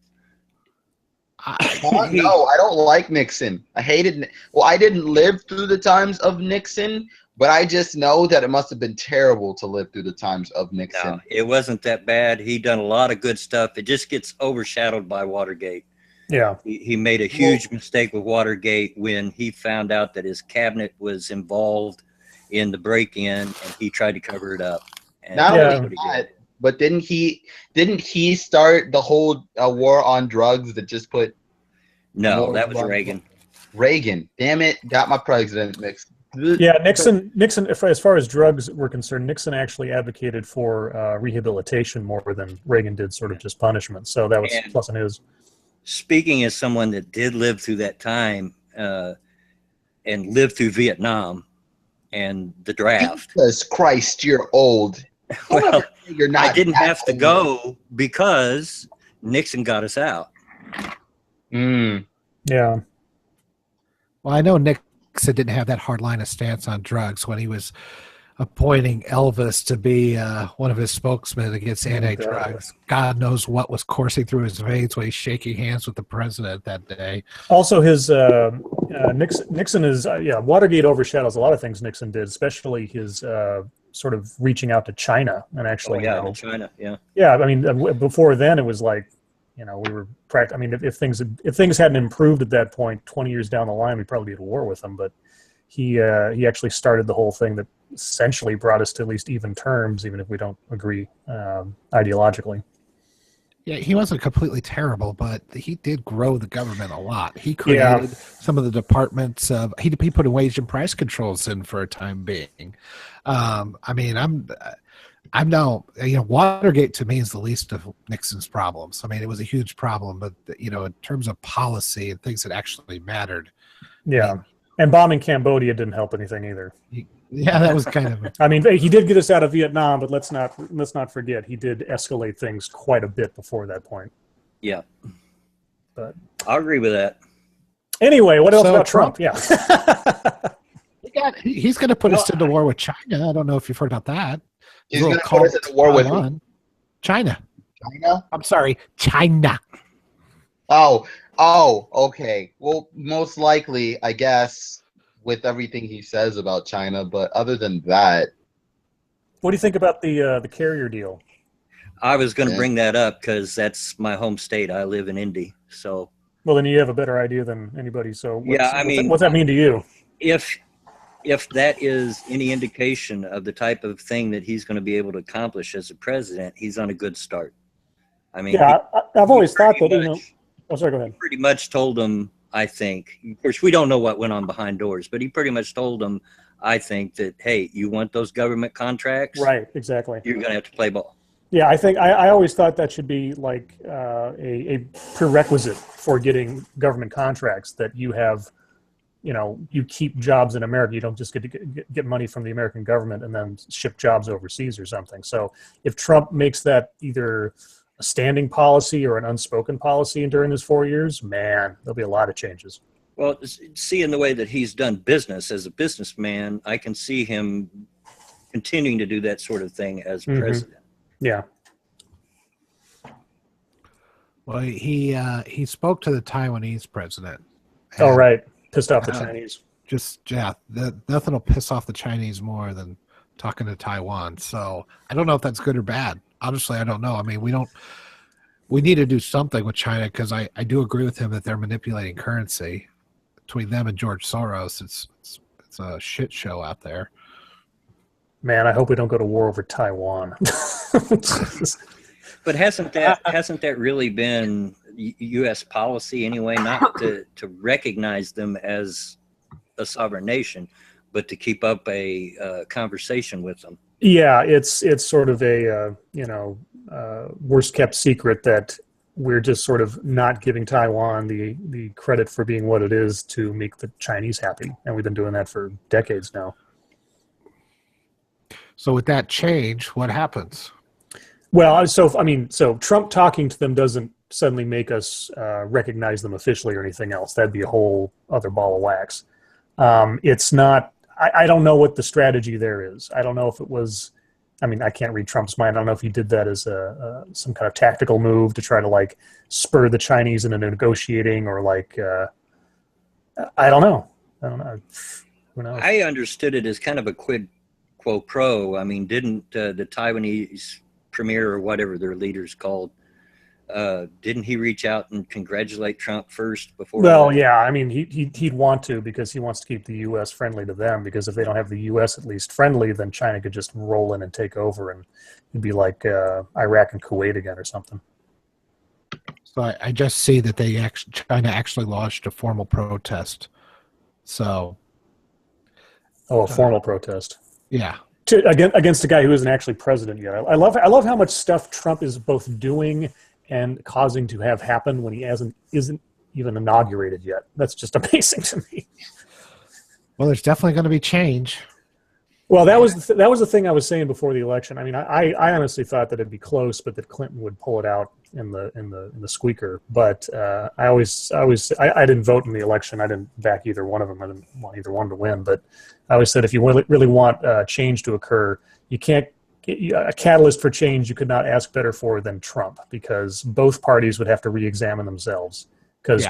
No, I don't like Nixon. I hated. Well, I didn't live through the times of Nixon, but I just know that it must have been terrible to live through the times of Nixon. No, it wasn't that bad. He done a lot of good stuff. It just gets overshadowed by Watergate. Yeah. He made a huge mistake with Watergate when he found out that his cabinet was involved in the break-in, and he tried to cover it up. And not only that, but didn't he start the whole war on drugs that just put? No, that was Reagan. Reagan, damn it, got my president mixed. Yeah, Nixon. As far as drugs were concerned, Nixon actually advocated for rehabilitation more than Reagan did, sort of just punishment. So that was plus and his. Speaking as someone that did live through that time and lived through Vietnam and the draft. Jesus Christ, you're old. Well, you're not. I didn't have to go because Nixon got us out. Yeah. Well, I know Nixon didn't have that hard line of stance on drugs when he was appointing Elvis to be one of his spokesmen against anti-drugs. God knows what was coursing through his veins when he's shaking hands with the president that day. Also, his Nixon is Watergate overshadows a lot of things Nixon did, especially his sort of reaching out to China and actually. China, yeah. Yeah, I mean, before then it was like, we were I mean, if things hadn't improved at that point, 20 years down the line, we'd probably be at war with them. But he actually started the whole thing that essentially brought us to at least even terms, even if we don't agree ideologically. Yeah, he wasn't completely terrible, but he did grow the government a lot. He created some of the departments of he put wage and price controls in for a time being. I mean, I'm now, Watergate to me is the least of Nixon's problems. I mean, it was a huge problem, but in terms of policy and things that actually mattered. Yeah. And bombing Cambodia didn't help anything either. Yeah, that was kind of. I mean, he did get us out of Vietnam, but let's not forget he did escalate things quite a bit before that point. Yeah, but I agree with that. Anyway, what else about Trump? Yeah, he's going to put us into war with China. I don't know if you've heard about that. He's going to put us into war with China. China? I'm sorry, China. Oh, okay. Well, most likely, I guess, with everything he says about China, but other than that. What do you think about the carrier deal? I was going to bring that up because that's my home state. I live in Indy, so. Well, then you have a better idea than anybody. So, what's that mean to you? If that is any indication of the type of thing that he's going to be able to accomplish as a president, he's on a good start. I mean, Yeah, I've always thought that, pretty you know. much- Oh, sorry, go ahead. pretty much told them, I think, of course, we don't know what went on behind doors, but he pretty much told them, I think, that, hey, you want those government contracts? Right, exactly. You're going to have to play ball. Yeah, I think I always thought that should be like a prerequisite for getting government contracts, that you have, you know, you keep jobs in America. You don't just get to get money from the American government and then ship jobs overseas or something. So if Trump makes that either a standing policy or an unspoken policy during his 4 years, man, there'll be a lot of changes. Well, seeing the way that he's done business as a businessman, I can see him continuing to do that sort of thing as president. Yeah. Well, he spoke to the Taiwanese president. Oh, and right. Pissed off the Chinese. Nothing will piss off the Chinese more than talking to Taiwan. So I don't know if that's good or bad. Honestly, I don't know. I mean, we need to do something with China, because I do agree with him that they're manipulating currency. Between them and George Soros, it's a shit show out there. Man, I hope we don't go to war over Taiwan. But hasn't that really been U.S. policy anyway? Not to recognize them as a sovereign nation, but to keep up a conversation with them. Yeah, it's sort of a worst kept secret that we're just sort of not giving Taiwan the credit for being what it is to make the Chinese happy, and we've been doing that for decades now. So with that change, what happens? Well, so Trump talking to them doesn't suddenly make us recognize them officially or anything else. That'd be a whole other ball of wax. It's not. I don't know what the strategy there is. I don't know if it was. I mean, I can't read Trump's mind. I don't know if he did that as some kind of tactical move to try to like spur the Chinese into negotiating, or like I don't know. Who knows? I understood it as kind of a quid pro quo. I mean, didn't the Taiwanese premier, or whatever their leader's called, didn't he reach out and congratulate Trump first before? Well, yeah. I mean, he'd want to, because he wants to keep the U.S. friendly to them. Because if they don't have the U.S. at least friendly, then China could just roll in and take over, and it'd be like Iraq and Kuwait again or something. So I just see that China actually launched a formal protest. So, a formal protest. Yeah. Against a guy who isn't actually president yet. I love how much stuff Trump is both doing and causing to have happen when he isn't even inaugurated yet. That's just amazing to me. Well, there's definitely going to be change. Well, that was the thing I was saying before the election. I mean, I honestly thought that it'd be close, but that Clinton would pull it out in the squeaker. But I didn't vote in the election. I didn't back either one of them. I didn't want either one to win. But I always said, if you really want change to occur, you can't. A catalyst for change you could not ask better for than Trump, because both parties would have to re-examine themselves. Because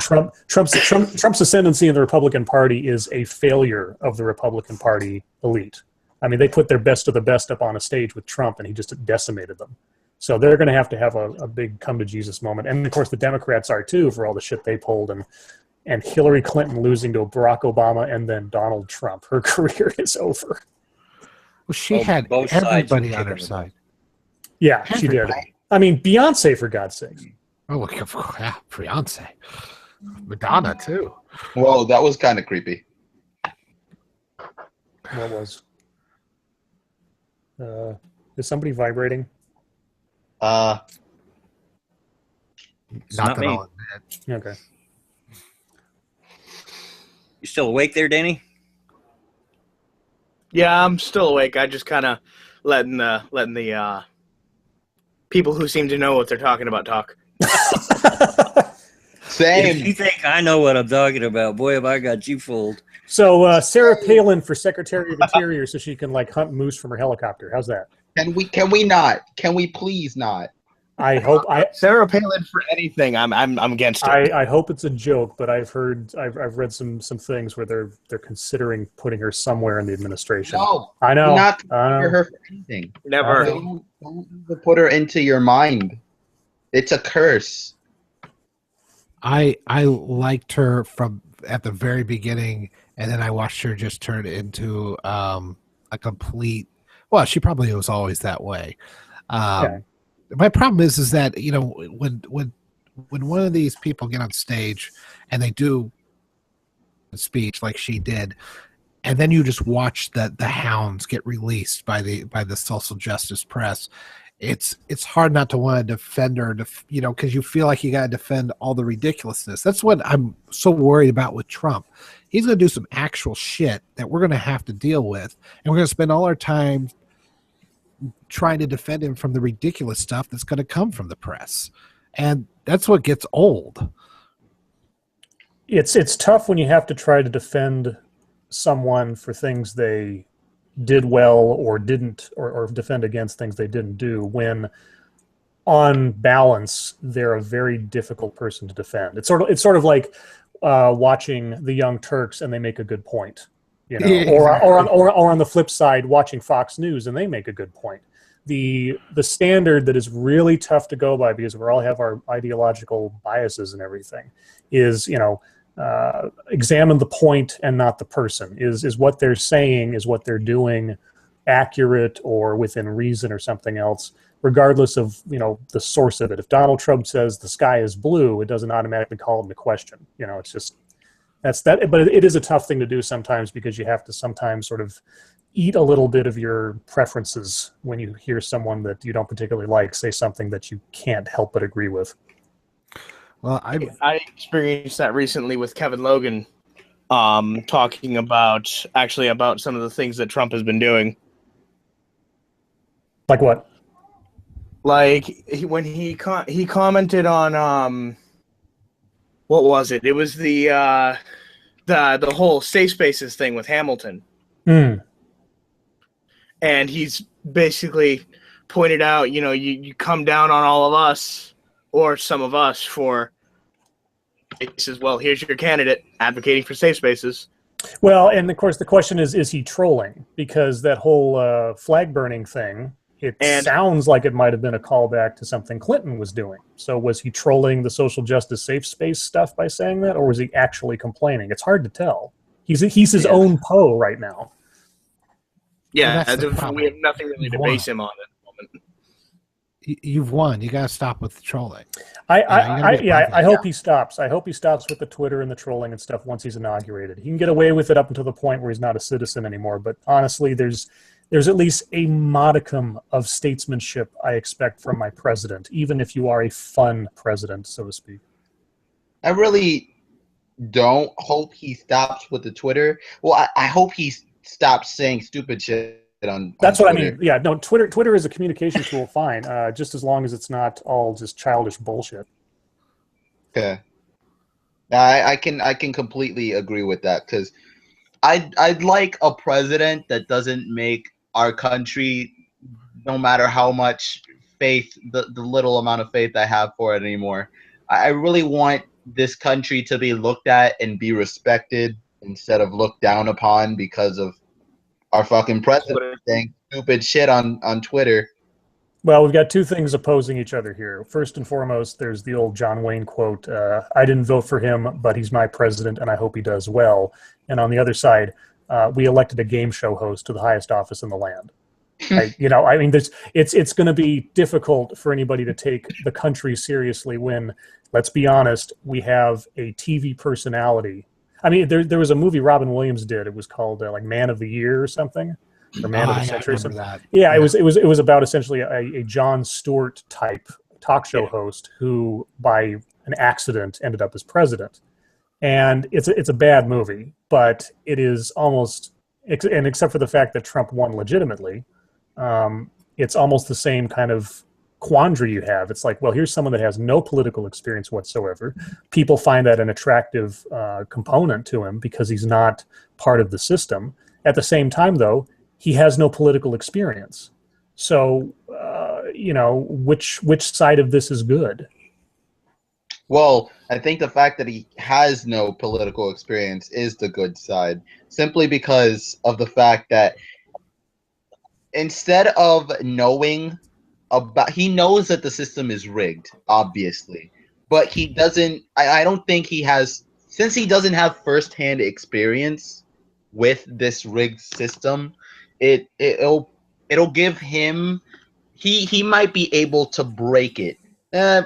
Trump's ascendancy in the Republican Party is a failure of the Republican Party elite. I mean, they put their best of the best up on a stage with Trump, and he just decimated them. So they're going to have a big come to Jesus moment. And of course, the Democrats are too, for all the shit they pulled. And Hillary Clinton losing to Barack Obama and then Donald Trump. Her career is over. Well, she had everybody on her side. Yeah, she did. I mean, Beyonce, for God's sake. Oh, yeah, Beyonce. Madonna, too. Whoa, that was kind of creepy. What was? Is somebody vibrating? Not not that me. I'll admit. Okay. You still awake there, Danny? Yeah, I'm still awake. I just kind of letting the people who seem to know what they're talking about talk. Same. If you think I know what I'm talking about, boy, have I got you fooled. So Sarah Palin for Secretary of Interior, so she can like hunt moose from her helicopter. How's that? Can we not? Can we please not? I hope Sarah Palin for anything. I'm against it. I hope it's a joke, but I've read some things where they're considering putting her somewhere in the administration. No, I know. do not I know. consider her for anything. Never. Don't even put her into your mind. It's a curse. I liked her from at the very beginning, and then I watched her just turn into a complete. Well, she probably was always that way. Yeah. My problem is that when one of these people get on stage and they do a speech like she did, and then you just watch the hounds get released by the social justice press, it's hard not to want to defend her, because you feel like you got to defend all the ridiculousness. That's what I'm so worried about with Trump. He's going to do some actual shit that we're going to have to deal with, and we're going to spend all our time trying to defend him from the ridiculous stuff that's going to come from the press, and that's what gets old. It's tough when you have to try to defend someone for things they did well or didn't, or defend against things they didn't do, when on balance they're a very difficult person to defend. It's sort of like watching the Young Turks and they make a good point, Yeah, exactly. or on the flip side, watching Fox News and they make a good point. The standard that is really tough to go by, because we all have our ideological biases and everything, is examine the point and not the person. Is what they're saying, is what they're doing accurate or within reason or something else, regardless of the source of it. If Donald Trump says the sky is blue, it doesn't automatically call into question. It's just that's that. But it is a tough thing to do sometimes, because you have to sometimes sort of eat a little bit of your preferences when you hear someone that you don't particularly like say something that you can't help but agree with. Well, I experienced that recently with Kevin Logan, talking about some of the things that Trump has been doing. Like what? Like when he commented on what was it? It was the whole safe spaces thing with Hamilton. And he's basically pointed out, you come down on all of us, or some of us, for, he says, well, here's your candidate advocating for safe spaces. Well, and of course the question is he trolling? Because that whole flag burning thing, sounds like it might have been a callback to something Clinton was doing. So was he trolling the social justice safe space stuff by saying that, or was he actually complaining? It's hard to tell. He's his own Poe right now. Yeah, Well, we have nothing really to base him on at the moment. You've won. You got to stop with the trolling. I hope he stops. I hope he stops with the Twitter and the trolling and stuff once he's inaugurated. He can get away with it up until the point where he's not a citizen anymore. But honestly, there's at least a modicum of statesmanship I expect from my president, even if you are a fun president, so to speak. I really don't hope he stops with the Twitter. Well, I hope he stops saying stupid shit on That's Twitter. what I mean. Yeah, no, Twitter is a communication tool, fine, just as long as it's not all just childish bullshit. Okay. I can completely agree with that, because I'd like a president that doesn't make our country, no matter how much faith, the little amount of faith I have for it anymore. I really want this country to be looked at and be respected instead of looked down upon because of our fucking president saying stupid shit on Twitter. Well, we've got two things opposing each other here. First and foremost, there's the old John Wayne quote, I didn't vote for him, but he's my president, and I hope he does well. And on the other side, we elected a game show host to the highest office in the land. It's going to be difficult for anybody to take the country seriously when, let's be honest, we have a TV personality. I mean, there was a movie Robin Williams did. It was called like Man of the Year or something, or Man of the Century. Or something. That. Yeah, it was about essentially a Jon Stewart type talk show host who, by an accident, ended up as president. And it's a bad movie, but it is almost, and except for the fact that Trump won legitimately, it's almost the same kind of quandary you have. It's like, well, here's someone that has no political experience whatsoever. People find that an attractive component to him because he's not part of the system. At the same time, though, he has no political experience. So, which side of this is good? Well, I think the fact that he has no political experience is the good side, simply because of the fact that instead of knowing about, he knows that the system is rigged, obviously, but he doesn't, I don't think he has, since he doesn't have firsthand experience with this rigged system, it'll give him, he might be able to break it.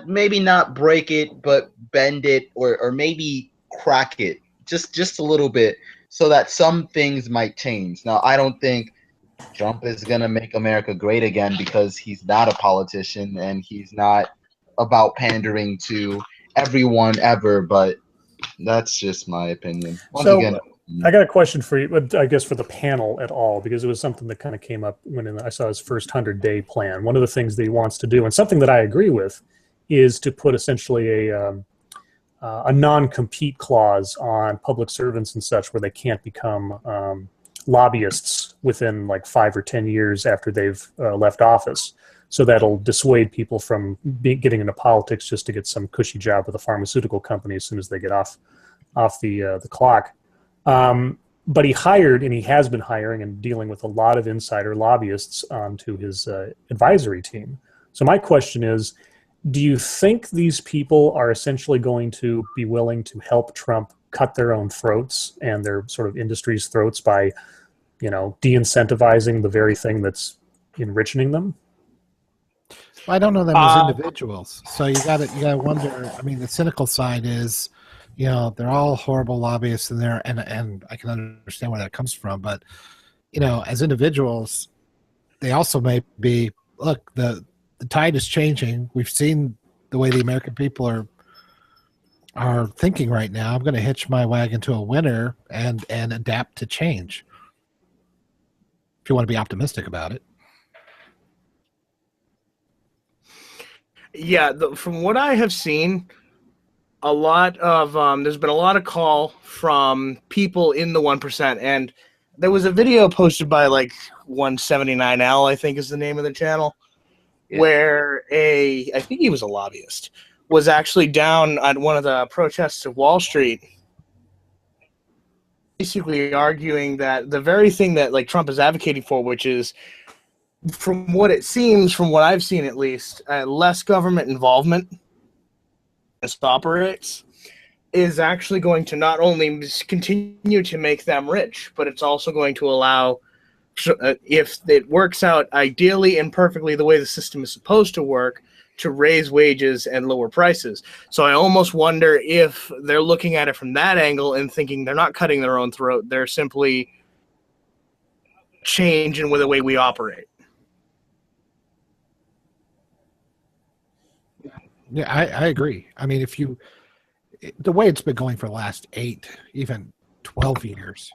Maybe not break it, but bend it, or maybe crack it just a little bit, so that some things might change. Now, I don't think Trump is gonna make America great again, because he's not a politician and he's not about pandering to everyone ever. But that's just my opinion. Once So again, I got a question for you, but I guess for the panel at all, because it was something that kind of came up when I saw his first 100-day plan. One of the things that he wants to do, and something that I agree with, is to put essentially a non-compete clause on public servants and such, where they can't become lobbyists within like 5 or 10 years after they've left office. So that'll dissuade people from getting into politics just to get some cushy job with a pharmaceutical company as soon as they get off the clock. But he hired, and he has been hiring and dealing with a lot of insider lobbyists onto his advisory team. So my question is, do you think these people are essentially going to be willing to help Trump cut their own throats and their sort of industry's throats by, de-incentivizing the very thing that's enriching them? I don't know them as individuals, so you got to wonder. I mean, the cynical side is, they're all horrible lobbyists in there, and I can understand where that comes from. But as individuals, they also may be. Look, the tide is changing. We've seen the way the American people are thinking right now. I'm going to hitch my wagon to a winner and adapt to change. If you want to be optimistic about it. Yeah, from what I have seen, a lot of there's been a lot of call from people in the 1%, and there was a video posted by like 179L, I think is the name of the channel, where I think he was a lobbyist, was actually down at one of the protests of Wall Street, basically arguing that the very thing that like Trump is advocating for, which is, from what it seems, from what I've seen at least, less government involvement as it operates, is actually going to not only continue to make them rich, but it's also going to allow, if it works out ideally and perfectly the way the system is supposed to work, to raise wages and lower prices. So I almost wonder if they're looking at it from that angle and thinking they're not cutting their own throat, they're simply changing with the way we operate. Yeah, I agree. I mean, the way it's been going for the last 8, even 12 years,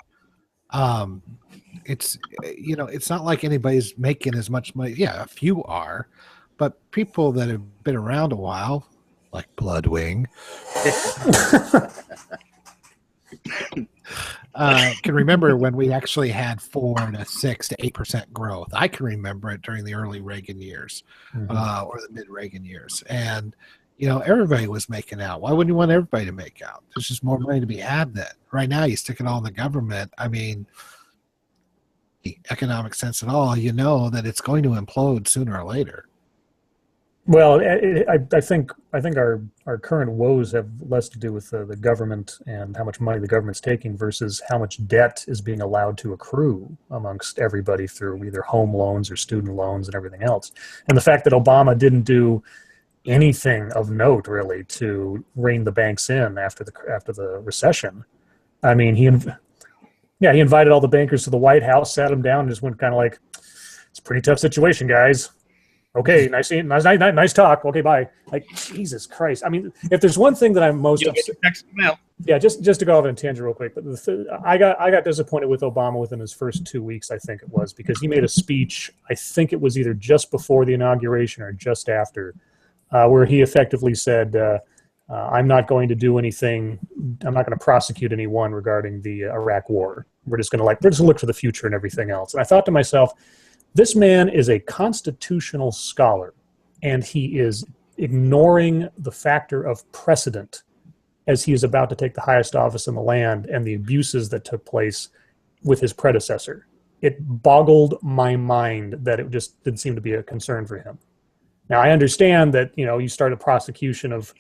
it's not like anybody's making as much money. Yeah, a few are, but people that have been around a while, like Bloodwing, can remember when we actually had 4 to 6 to 8% growth. I can remember it during the early Reagan years, or the mid-Reagan years, and everybody was making out. Why wouldn't you want everybody to make out? There's just more money to be had. Then right now, you stick it all in the government. I mean, the economic sense at all, that it's going to implode sooner or later. Well, I think our current woes have less to do with the government and how much money the government's taking versus how much debt is being allowed to accrue amongst everybody through either home loans or student loans and everything else. And the fact that Obama didn't do anything of note really to rein the banks in after the recession. I mean, he invited all the bankers to the White House, sat them down, and just went kind of like, "It's a pretty tough situation, guys. Okay, nice talk. Okay, bye." Like, Jesus Christ. I mean, if there's one thing that I'm most upset, just to go off on a tangent real quick, but I got disappointed with Obama within his first 2 weeks, I think it was, because he made a speech, I think it was either just before the inauguration or just after, where he effectively said, I'm not going to do anything, I'm not going to prosecute anyone regarding the Iraq war. We're just going to look for the future and everything else. And I thought to myself, this man is a constitutional scholar, and he is ignoring the factor of precedent as he is about to take the highest office in the land and the abuses that took place with his predecessor. It boggled my mind that it just didn't seem to be a concern for him. Now, I understand that, you start a prosecution of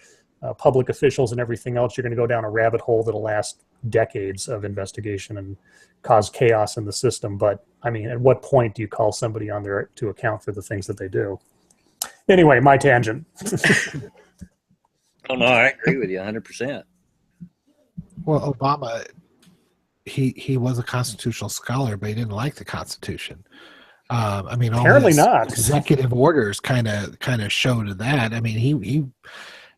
public officials and everything else, you're going to go down a rabbit hole that'll last decades of investigation and cause chaos in the system. But I mean, at what point do you call somebody on there to account for the things that they do? Anyway, my tangent. Oh no, I agree with you 100%. Well, Obama, he was a constitutional scholar, but he didn't like the Constitution. I mean, all Apparently his not. executive orders kind of show to that. I mean,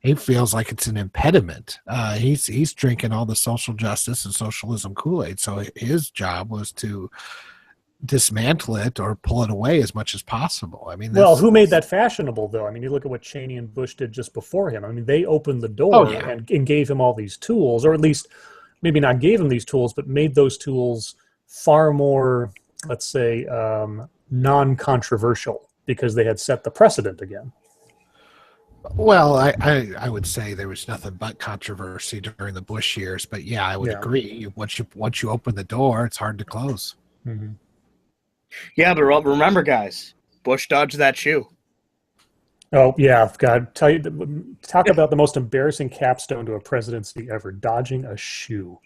he feels like it's an impediment. He's drinking all the social justice and socialism Kool-Aid. So his job was to dismantle it or pull it away as much as possible. I mean, Well, who made that fashionable, though? I mean, you look at what Cheney and Bush did just before him. I mean, they opened the door and gave him all these tools, or at least maybe not gave him these tools, but made those tools far more, let's say, non-controversial because they had set the precedent again. Well, I would say there was nothing but controversy during the Bush years, but yeah, I would agree. Once you open the door, it's hard to close. Mm-hmm. Yeah, but remember, guys, Bush dodged that shoe. Oh yeah, God! Talk about the most embarrassing capstone to a presidency ever: dodging a shoe.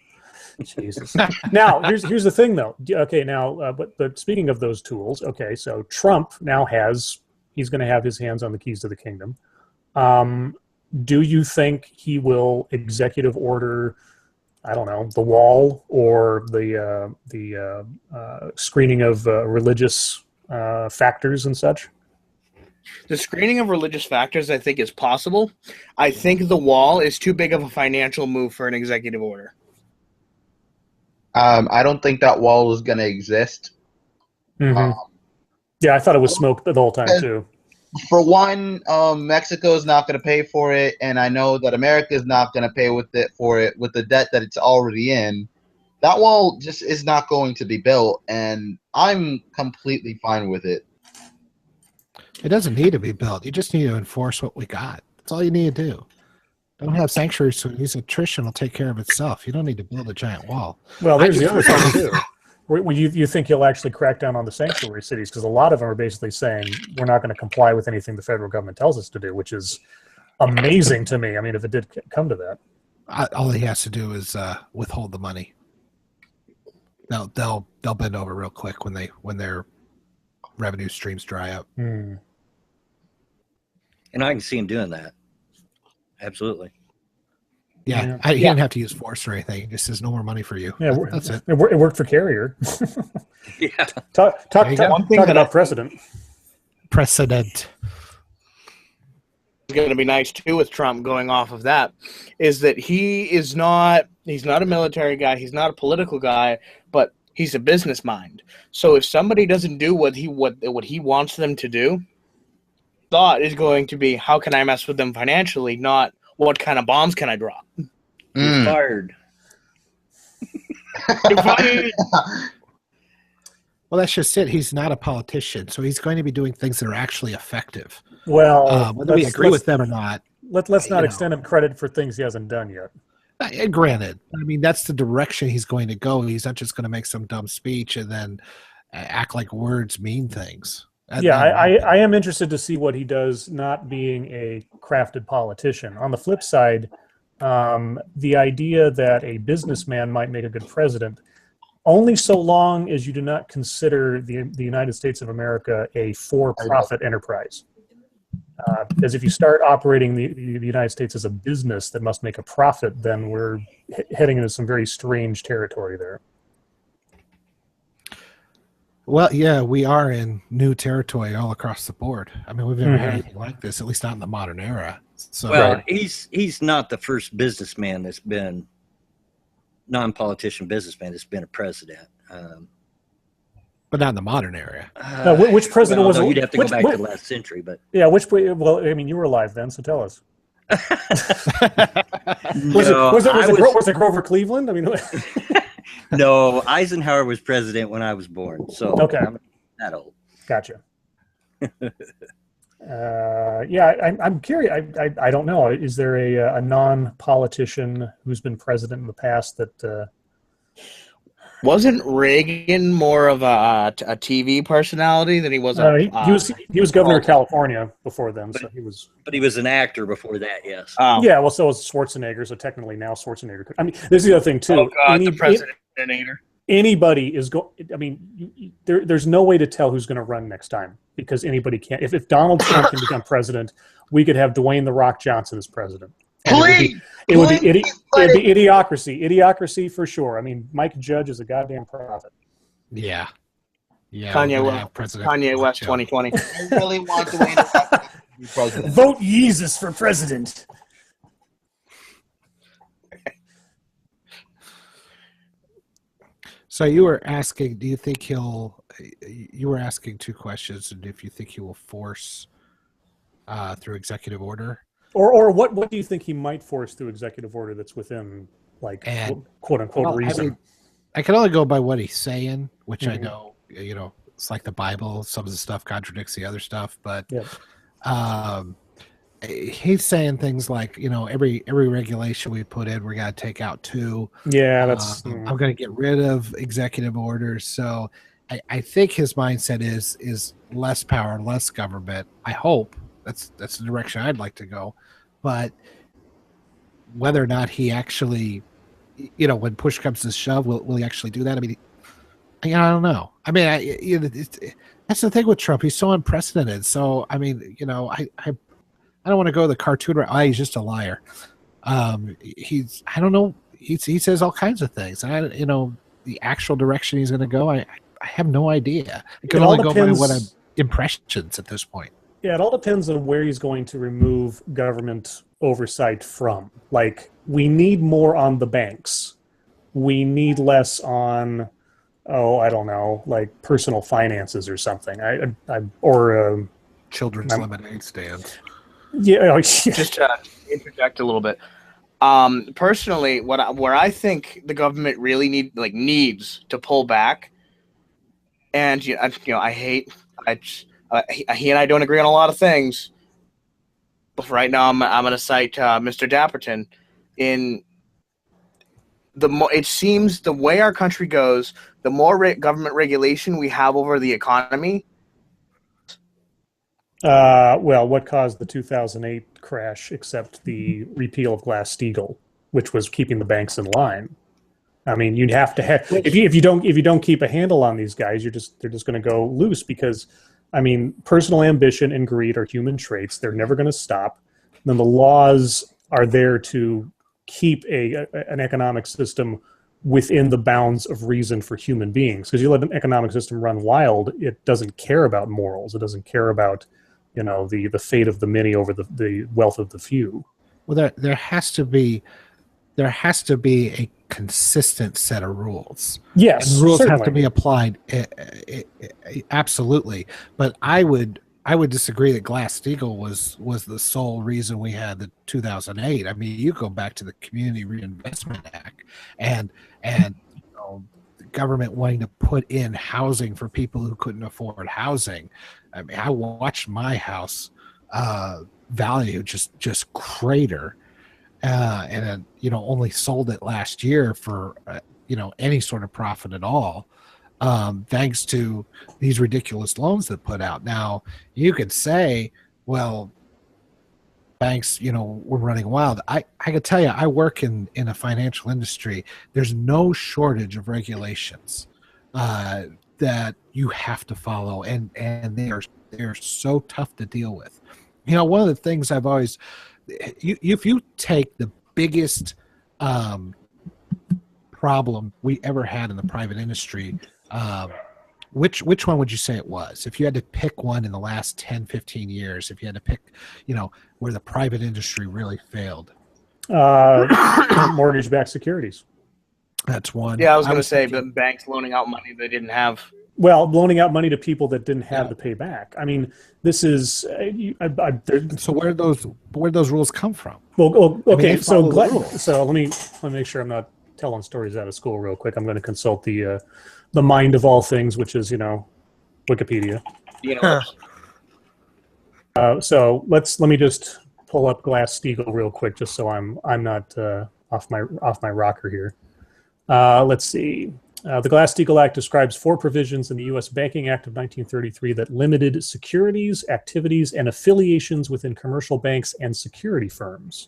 Jesus. Now, here's the thing, though. Okay, now, but speaking of those tools, okay, so Trump now he's going to have his hands on the keys to the kingdom. Do you think he will executive order, I don't know, the wall or the screening of religious factors and such? The screening of religious factors, I think, is possible. I think the wall is too big of a financial move for an executive order. I don't think that wall is going to exist. Mm-hmm. Yeah, I thought it was smoke the whole time, too. For one, Mexico is not going to pay for it, and I know that America is not going to pay for it with the debt that it's already in. That wall just is not going to be built, and I'm completely fine with it. It doesn't need to be built. You just need to enforce what we got. That's all you need to do. Don't have sanctuary cities. Attrition will take care of itself. You don't need to build a giant wall. Well, there's the other thing, too. You think you'll actually crack down on the sanctuary cities, because a lot of them are basically saying we're not going to comply with anything the federal government tells us to do, which is amazing to me. I mean, if it did come to that. All he has to do is withhold the money. They'll bend over real quick when their revenue streams dry up. Hmm. And I can see him doing that. Absolutely. Yeah, he didn't have to use force or anything. He just says no more money for you. Yeah, that's it. It worked for Carrier. Yeah. Talk about precedent. Precedent. It's going to be nice too with Trump going off of that is that he's not a military guy, he's not a political guy, but he's a business mind. So if somebody doesn't do what he wants them to do, thought is going to be how can I mess with them financially, not what kind of bombs can I drop. You're fired. You're fired. Well, that's just it. He's not a politician, so he's going to be doing things that are actually effective. Well, whether we agree with them or not. Let's not extend him credit for things he hasn't done yet. Granted, I mean that's the direction he's going to go. He's not just going to make some dumb speech and then act like words mean things. I am interested to see what he does, not being a crafted politician. On the flip side, the idea that a businessman might make a good president, only so long as you do not consider the United States of America a for-profit enterprise. Because if you start operating the United States as a business that must make a profit, then we're heading into some very strange territory there. Well, yeah, we are in new territory all across the board. I mean, we've never had anything like this, at least not in the modern era. So, well, he's not the first businessman that's been non-politician businessman that's been a president. But not in the modern era. Which president was it? You'd have to go back to the last century, but yeah, well, I mean, you were alive then, so tell us. Was it Grover Cleveland? I mean. No, Eisenhower was president when I was born, so okay, I'm not old. Gotcha. I'm curious. I don't know. Is there a non-politician who's been president in the past that? Wasn't Reagan more of a TV personality than he was? He was governor of California before then, so he was. But he was an actor before that, yes. Yeah, well, so was Schwarzenegger. So technically, now Schwarzenegger. I mean, there's the other thing too. Oh God, the president. anybody is going. I mean, there's no way to tell who's going to run next time because anybody can. If Donald Trump can become president, we could have Dwayne the Rock Johnson as president. Please, It would be idiocracy for sure. I mean, Mike Judge is a goddamn prophet. Yeah. Yeah. Kanye we're gonna West, have President Kanye West Joe. 2020. I really want Dwayne the Rock to be president. Vote Jesus for president. So you were asking, do you think he'll? You were asking two questions, and if you think he will force through executive order, Or what do you think he might force through executive order that's within, like, And- quote unquote Well, reason? I can only go by what he's saying, which I Mhm. know, it's like the Bible. Some of the stuff contradicts the other stuff, but Yeah. he's saying things like, every regulation we put in, we're going to take out two. Yeah, that's. I'm going to get rid of executive orders. So I think his mindset is less power, less government. I hope that's the direction I'd like to go. But whether or not he actually, when push comes to shove, will he actually do that? I mean, I don't know. I mean, that's the thing with Trump. He's so unprecedented. So, I mean, I don't want to go the cartoon route. He's just a liar. I don't know. He says all kinds of things. And the actual direction he's going to go, I have no idea. I can only go by what impressions at this point. Yeah, it all depends on where he's going to remove government oversight from. Like, we need more on the banks. We need less on, I don't know, like personal finances or something. Children's lemonade stands. Yeah, Just to interject a little bit. Personally, where I think the government really needs to pull back, and he and I don't agree on a lot of things. But right now, I'm going to cite Mr. Dapperton. It seems the way our country goes, the more government regulation we have over the economy. Well, what caused the 2008 crash except the repeal of Glass-Steagall, which was keeping the banks in line? I mean, you'd have to have if you don't keep a handle on these guys, they're just going to go loose because, I mean, personal ambition and greed are human traits. They're never going to stop. Then the laws are there to keep an economic system within the bounds of reason for human beings. Because you let an economic system run wild, it doesn't care about morals. It doesn't care about, the fate of the many over the wealth of the few. Well, there has to be a consistent set of rules. Yes, and rules certainly have to be applied. Absolutely, but I would disagree that Glass-Steagall was the sole reason we had the 2008. I mean, you go back to the Community Reinvestment Act and the government wanting to put in housing for people who couldn't afford housing. I mean, I watched my house value just crater. And only sold it last year for any sort of profit at all, thanks to these ridiculous loans that put out. Now you could say, well, banks, were running wild. I could tell you, I work in a financial industry. There's no shortage of regulations that you have to follow, and they're so tough to deal with. One of the things I've always if you take the biggest problem we ever had in the private industry, which one would you say it was? If you had to pick one in the last 10, 15 years, if you had to pick, where the private industry really failed. Mortgage-backed securities. That's one. Yeah, I was going to say, but banks loaning out money they didn't have. Well, loaning out money to people that didn't have to pay back. I mean, this is. So where did those rules come from? Well, okay. I mean, so let me make sure I'm not telling stories out of school real quick. I'm going to consult the mind of all things, which is Wikipedia. So let me just pull up Glass-Steagall real quick, just so I'm not off my rocker here. Let's see. The Glass-Steagall Act describes 4 provisions in the U.S. Banking Act of 1933 that limited securities, activities, and affiliations within commercial banks and security firms.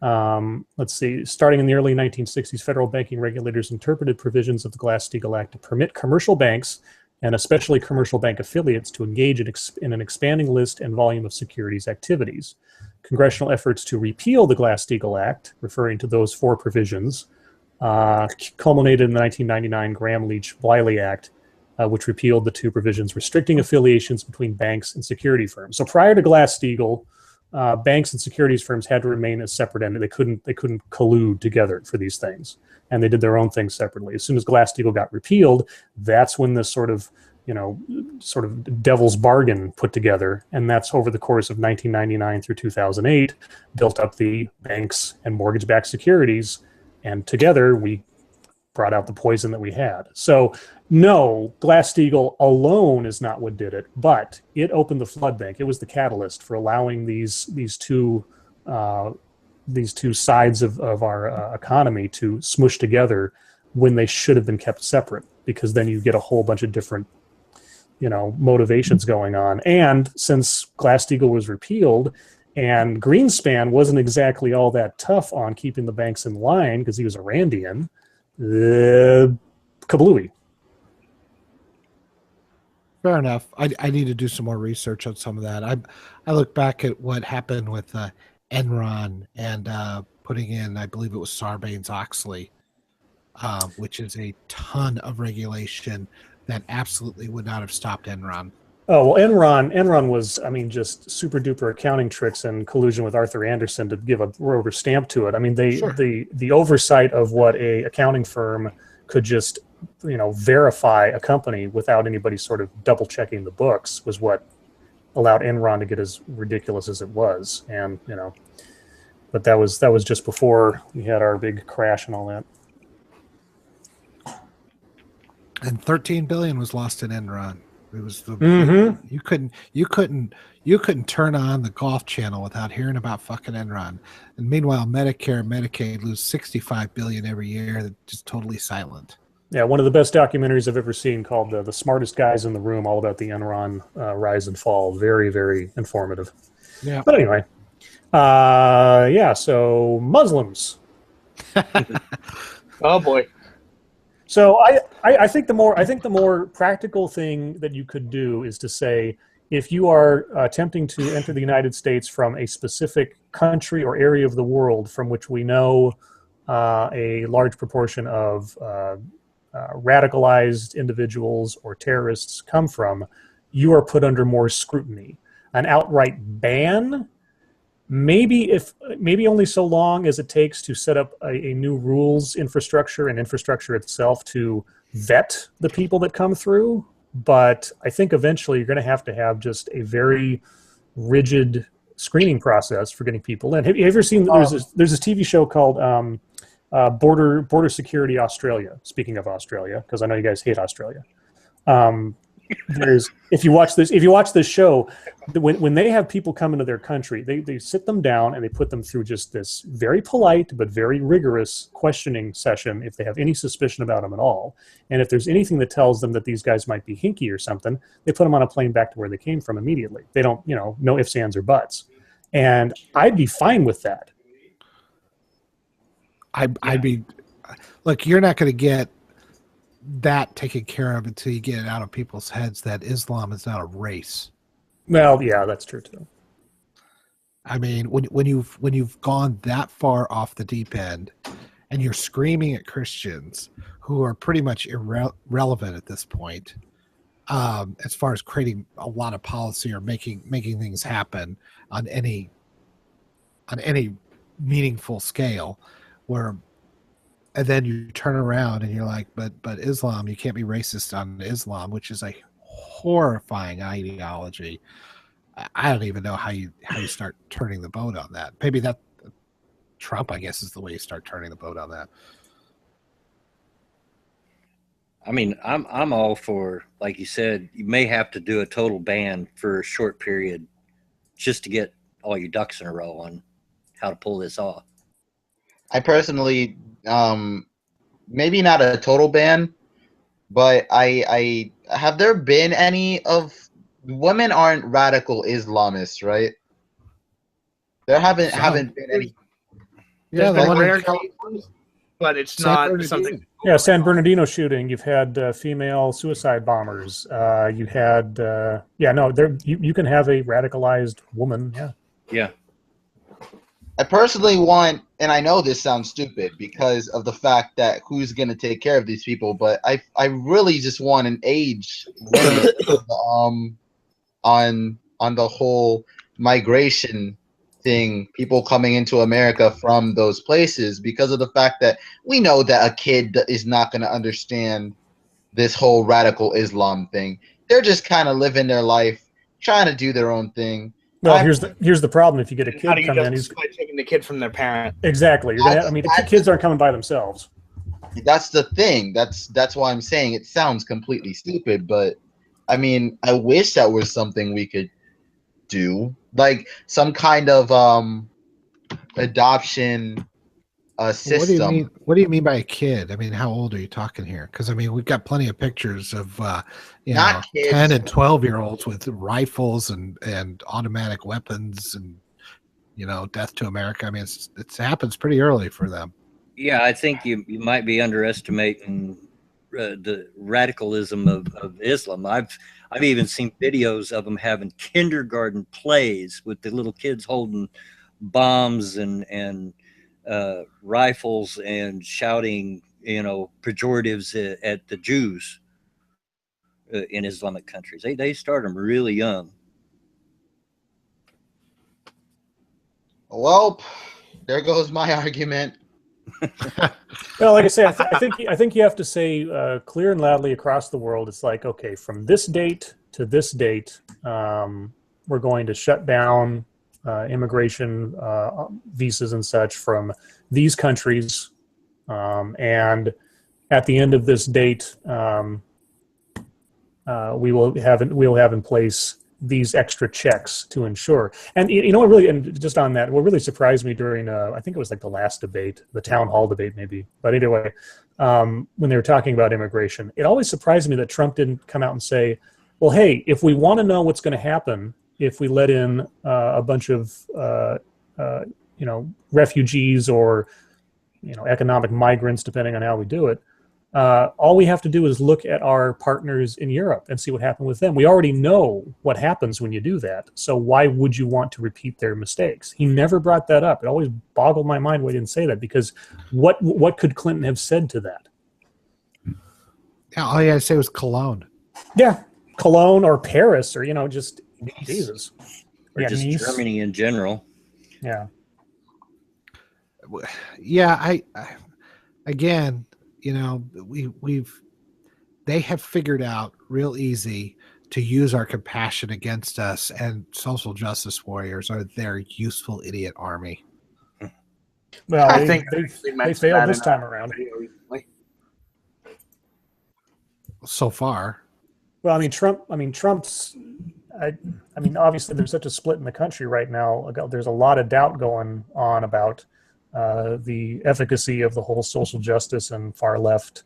Let's see. Starting in the early 1960s, federal banking regulators interpreted provisions of the Glass-Steagall Act to permit commercial banks and especially commercial bank affiliates to engage in an expanding list and volume of securities activities. Congressional efforts to repeal the Glass-Steagall Act, referring to those four provisions, culminated in the 1999 Gramm-Leach-Bliley Act, which repealed the two provisions restricting affiliations between banks and security firms. So prior to Glass-Steagall, banks and securities firms had to remain as separate entities. They couldn't collude together for these things, and they did their own things separately. As soon as Glass-Steagall got repealed, that's when this sort of devil's bargain put together, and that's over the course of 1999 through 2008 built up the banks and mortgage-backed securities, and together we brought out the poison that we had. So no, Glass-Steagall alone is not what did it, but it opened the flood bank. It was the catalyst for allowing these two sides of our economy to smush together when they should have been kept separate, because then you get a whole bunch of different motivations going on. And since Glass-Steagall was repealed and Greenspan wasn't exactly all that tough on keeping the banks in line because he was a Randian, kablooey. Fair enough. I need to do some more research on some of that. I look back at what happened with Enron and putting in, I believe it was Sarbanes-Oxley, which is a ton of regulation that absolutely would not have stopped Enron. Oh, well, Enron was, just super duper accounting tricks and collusion with Arthur Andersen to give a rubber stamp to it. The oversight of what a accounting firm could just, verify a company without anybody sort of double checking the books was what allowed Enron to get as ridiculous as it was. And, but that was just before we had our big crash and all that. And $13 billion was lost in Enron. It was the you couldn't turn on the Golf Channel without hearing about fucking Enron. And meanwhile, Medicare and Medicaid lose $65 billion every year. They're just totally silent. Yeah, one of the best documentaries I've ever seen, called "The Smartest Guys in the Room," all about the Enron rise and fall. Very, very informative. Yeah. But anyway, so Muslims. Oh boy. So I think the more practical thing that you could do is to say, if you are attempting to enter the United States from a specific country or area of the world from which we know a large proportion of radicalized individuals or terrorists come from, you are put under more scrutiny. An outright ban, maybe only so long as it takes to set up a new rules infrastructure and infrastructure itself to vet the people that come through. But I think eventually you're going to have just a very rigid screening process for getting people in. Have you ever seen, there's this TV show called Border Security Australia, speaking of Australia, because I know you guys hate Australia. If you watch this show, when they have people come into their country, they sit them down and they put them through just this very polite but very rigorous questioning session if they have any suspicion about them at all. And if there's anything that tells them that these guys might be hinky or something, they put them on a plane back to where they came from immediately. They don't, no ifs, ands, or buts. And I'd be fine with that. I'd be, look, you're not going to get that taken care of until you get it out of people's heads that Islam is not a race. Well, yeah, that's true too. I mean, when you've gone that far off the deep end, and you're screaming at Christians who are pretty much irrelevant at this point, as far as creating a lot of policy or making things happen on any meaningful scale, and then you turn around and you're like, but Islam, you can't be racist on Islam, which is a horrifying ideology. I don't even know how you start turning the boat on that. Maybe that Trump, I guess, is the way you start turning the boat on that. I mean, I'm all for, like you said, you may have to do a total ban for a short period just to get all your ducks in a row on how to pull this off. I personally, maybe not a total ban, but I have there been any of women aren't radical Islamists, right? There haven't been any. Yeah, There's the been one in rare Cal- cases, but it's San not Bernardino. something. Yeah, San Bernardino shooting. You've had female suicide bombers. You had you can have a radicalized woman. Yeah. Yeah. I personally want, and I know this sounds stupid because of the fact that who's going to take care of these people, but I really just want an age limit on the whole migration thing, people coming into America from those places, because of the fact that we know that a kid is not going to understand this whole radical Islam thing. They're just kind of living their life, trying to do their own thing. Well, here's the problem. If you get a How do kid you come in, he's justify taking the kid from their parent? exactly. You're gonna. I mean, the kids aren't coming by themselves. That's the thing. That's why I'm saying it sounds completely stupid, but I mean, I wish that was something we could do, like some kind of adoption system. What do you mean? What do you mean by a kid? I mean, how old are you talking here? Because I mean, we've got plenty of pictures of Not kids. 10 and 12-year-olds with rifles and automatic weapons and death to America. I mean, it happens pretty early for them. Yeah, I think you might be underestimating the radicalism of Islam. I've even seen videos of them having kindergarten plays with the little kids holding bombs and rifles and shouting, pejoratives at the Jews in Islamic countries. They start them really young. Well, there goes my argument. Well, like I say, I think you have to say clear and loudly across the world. It's like, okay, from this date to this date, we're going to shut down immigration visas and such from these countries, and at the end of this date, we will have in place these extra checks to ensure. And what really, and just on that, what really surprised me during I think it was like the last debate, the town hall debate maybe, but either way, when they were talking about immigration, it always surprised me that Trump didn't come out and say, well, hey, if we want to know what's going to happen if we let in a bunch of refugees or economic migrants, depending on how we do it, all we have to do is look at our partners in Europe and see what happened with them. We already know what happens when you do that. So why would you want to repeat their mistakes? He never brought that up. It always boggled my mind why he didn't say that, because what could Clinton have said to that? Yeah, all you had to say was Cologne. Yeah, Cologne or Paris or, just Jesus. Or just Nice. Germany in general. Yeah. Yeah, I again, they have figured out real easy to use our compassion against us, and social justice warriors are their useful idiot army. Well, I think they failed this time around. So far. Well, Trump's. Obviously, there's such a split in the country right now. There's a lot of doubt going on about the efficacy of the whole social justice and far left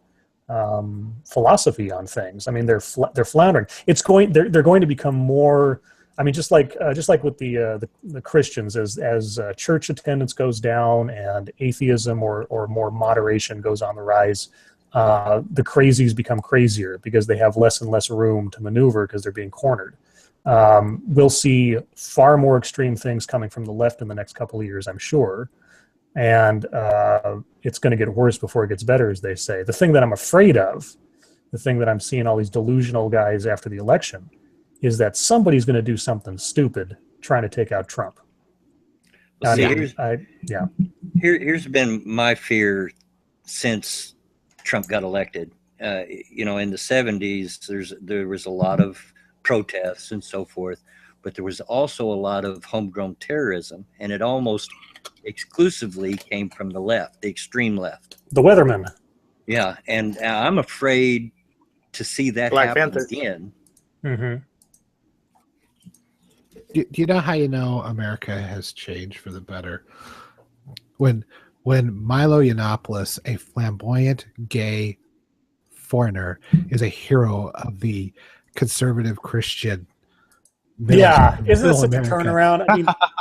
philosophy on things. I mean, they're floundering. They're going to become more. I mean, just like with the Christians, as church attendance goes down and atheism or more moderation goes on the rise, the crazies become crazier because they have less and less room to maneuver because they're being cornered. We'll see far more extreme things coming from the left in the next couple of years, I'm sure. And it's going to get worse before it gets better, as they say. The thing that I'm afraid of, the thing that I'm seeing all these delusional guys after the election, is that somebody's going to do something stupid trying to take out Trump. Well, here's been my fear since Trump got elected. In the 70s, there was a lot of protests and so forth, but there was also a lot of homegrown terrorism, and it almost exclusively came from the left, the extreme left. The Weathermen. Yeah, and I'm afraid to see that happen again. Mm-hmm. Do you know how America has changed for the better? When Milo Yiannopoulos, a flamboyant gay foreigner, is a hero of the conservative Christian Yeah, isn't it middle such a America.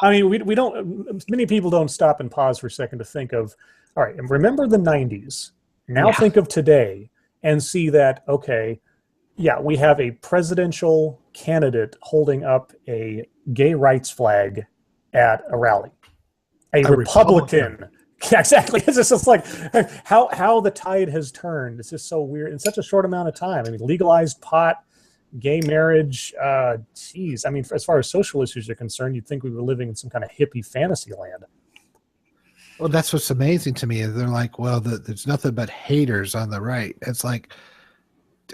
turnaround? We don't. Many people don't stop and pause for a second to think of, all right, and remember the '90s. Now Yeah. think of today and see that, okay, yeah, we have a presidential candidate holding up a gay rights flag at a rally. A Republican. Yeah, exactly. It's just like how the tide has turned. It's just so weird in such a short amount of time. I mean, legalized pot, gay marriage. Geez, I mean, as far as social issues are concerned, you'd think we were living in some kind of hippie fantasy land. Well, that's what's amazing to me. Is they're like, well, there's nothing but haters on the right. It's like,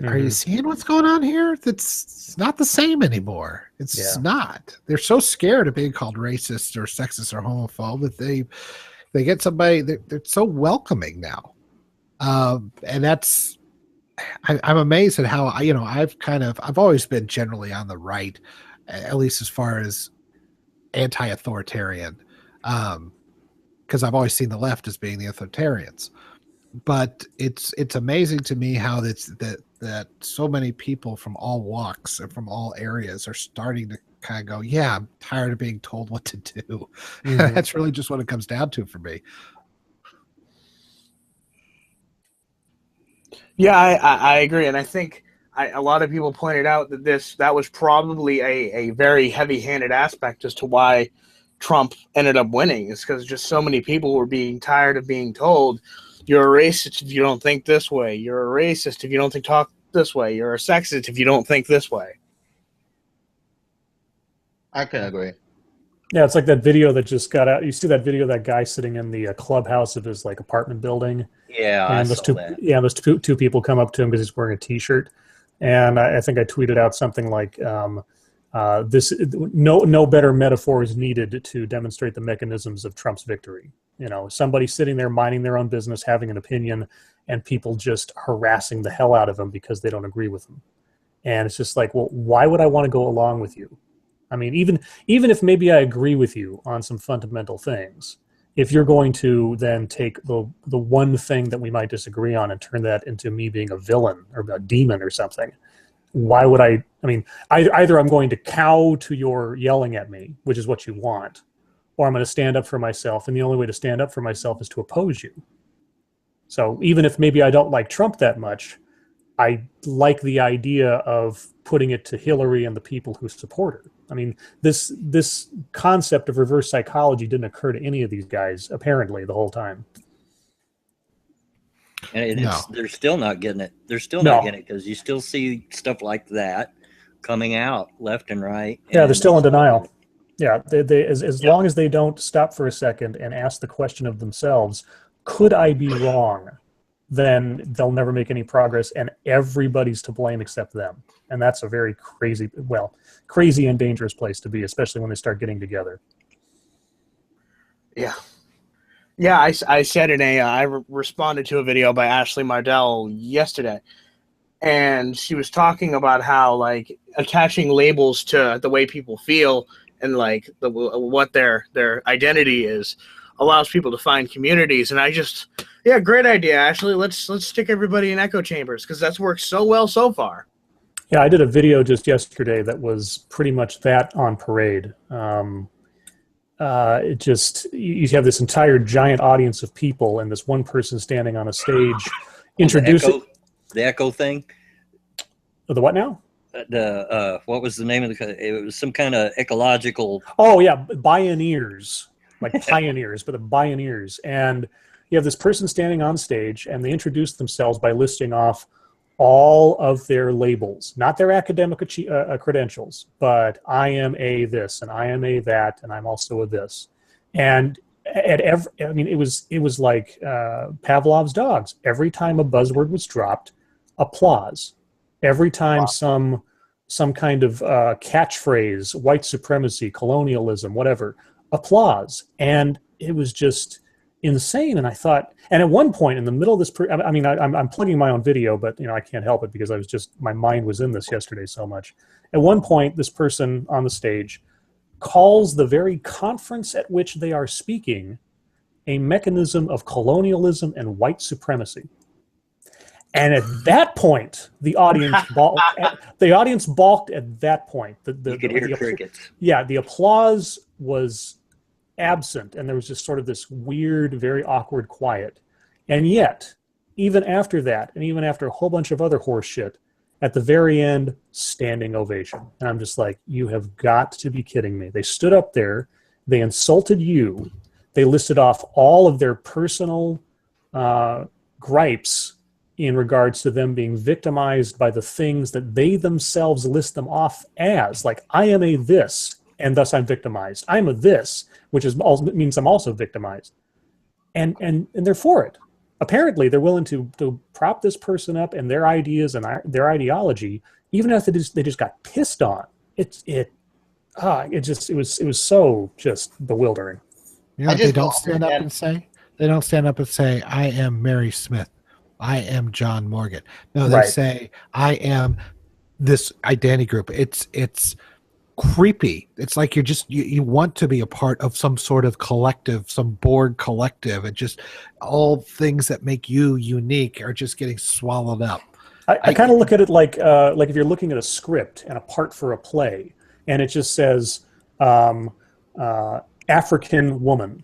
are you seeing what's going on here? It's not the same anymore. It's not. They're so scared of being called racist or sexist or homophobe that they get somebody. They're so welcoming now, and that's. I'm amazed at how I've always been generally on the right, at least as far as anti-authoritarian, because I've always seen the left as being the authoritarians. But it's amazing to me how that so many people from all walks and from all areas are starting to kind of go, yeah, I'm tired of being told what to do. That's really just what it comes down to for me. Yeah, I agree, and I think a lot of people pointed out that that was probably a very heavy-handed aspect as to why Trump ended up winning. Is because just so many people were being tired of being told, you're a racist if you don't think this way. You're a racist if you don't talk this way. You're a sexist if you don't think this way. I can agree. Yeah, it's like that video that just got out. You see that video of that guy sitting in the clubhouse of his like apartment building. Yeah, and I those saw two, that. yeah, those two people come up to him because he's wearing a T-shirt, and I think I tweeted out something like, no better metaphor is needed to demonstrate the mechanisms of Trump's victory. You know, somebody sitting there minding their own business, having an opinion, and people just harassing the hell out of him because they don't agree with him. And it's just like, well, why would I want to go along with you? I mean, even if maybe I agree with you on some fundamental things, if you're going to then take the one thing that we might disagree on and turn that into me being a villain or a demon or something, why would I mean, either I'm going to cow to your yelling at me, which is what you want, or I'm going to stand up for myself. And the only way to stand up for myself is to oppose you. So even if maybe I don't like Trump that much, I like the idea of putting it to Hillary and the people who support her. I mean, this concept of reverse psychology didn't occur to any of these guys, apparently, the whole time. And they're still not getting it. They're still No. not getting it because you still see stuff like that coming out left and right. Yeah, they're still in denial. Yeah, they as long as they don't stop for a second and ask the question of themselves, could I be wrong? Then they'll never make any progress, and everybody's to blame except them. And that's a very crazy and dangerous place to be, especially when they start getting together. Yeah. Yeah, I said I responded to a video by Ashley Mardell yesterday, and she was talking about how, like, attaching labels to the way people feel and, like, what their identity is allows people to find communities. And yeah, great idea, Ashley. Let's stick everybody in echo chambers because that's worked so well so far. Yeah, I did a video just yesterday that was pretty much that on parade. It just, you have this entire giant audience of people and this one person standing on a stage introducing the echo thing. The what now? What was the name of it was some kind of ecological. Oh yeah, Bioneers, like pioneers, but the Bioneers. And you have this person standing on stage and they introduce themselves by listing off all of their labels, not their academic credentials, but I am a this and I am a that and I'm also a this. And it was like Pavlov's dogs. Every time a buzzword was dropped, applause. Every time some kind of catchphrase, white supremacy, colonialism, whatever, applause. And it was just insane. And I thought, and at one point in the middle of this, I'm plugging my own video, but I can't help it because my mind was in this yesterday so much. At one point, this person on the stage calls the very conference at which they are speaking a mechanism of colonialism and white supremacy. And at that point, the audience balked. The audience balked at that point. You could hear crickets. Yeah, the applause was absent, and there was just sort of this weird, very awkward quiet. And yet, even after that, and even after a whole bunch of other horse shit, at the very end, standing ovation. And I'm just like, you have got to be kidding me. They stood up there, they insulted you, they listed off all of their personal gripes in regards to them being victimized by the things that they themselves list them off as. Like, I am a this, and thus I'm victimized. I'm a this, which means I'm also victimized. And they're for it. Apparently, they're willing to prop this person up and their ideas and their ideology, even after they just got pissed on. It was so just bewildering. You know, they don't stand up and say, I am Mary Smith. I am John Morgan. No, they say, I am this identity group. It's creepy. It's like you want to be a part of some sort of collective, some board collective, and just all things that make you unique are just getting swallowed up. I kind of look at it like if you're looking at a script and a part for a play, and it just says African woman.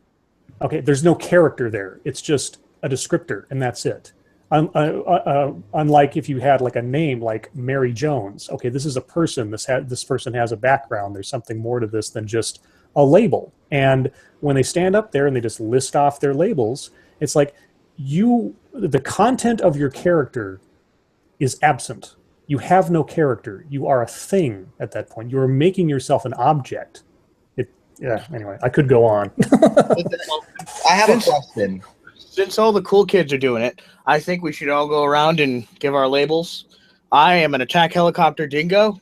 Okay, there's no character there. It's just a descriptor, and that's it. Unlike if you had like a name like Mary Jones. Okay, this is a person. This person has a background. There's something more to this than just a label. And when they stand up there and they just list off their labels, it's like the content of your character is absent. You have no character. You are a thing at that point. You are making yourself an object. Anyway, I could go on. I have a question. Since all the cool kids are doing it, I think we should all go around and give our labels. I am an attack helicopter dingo.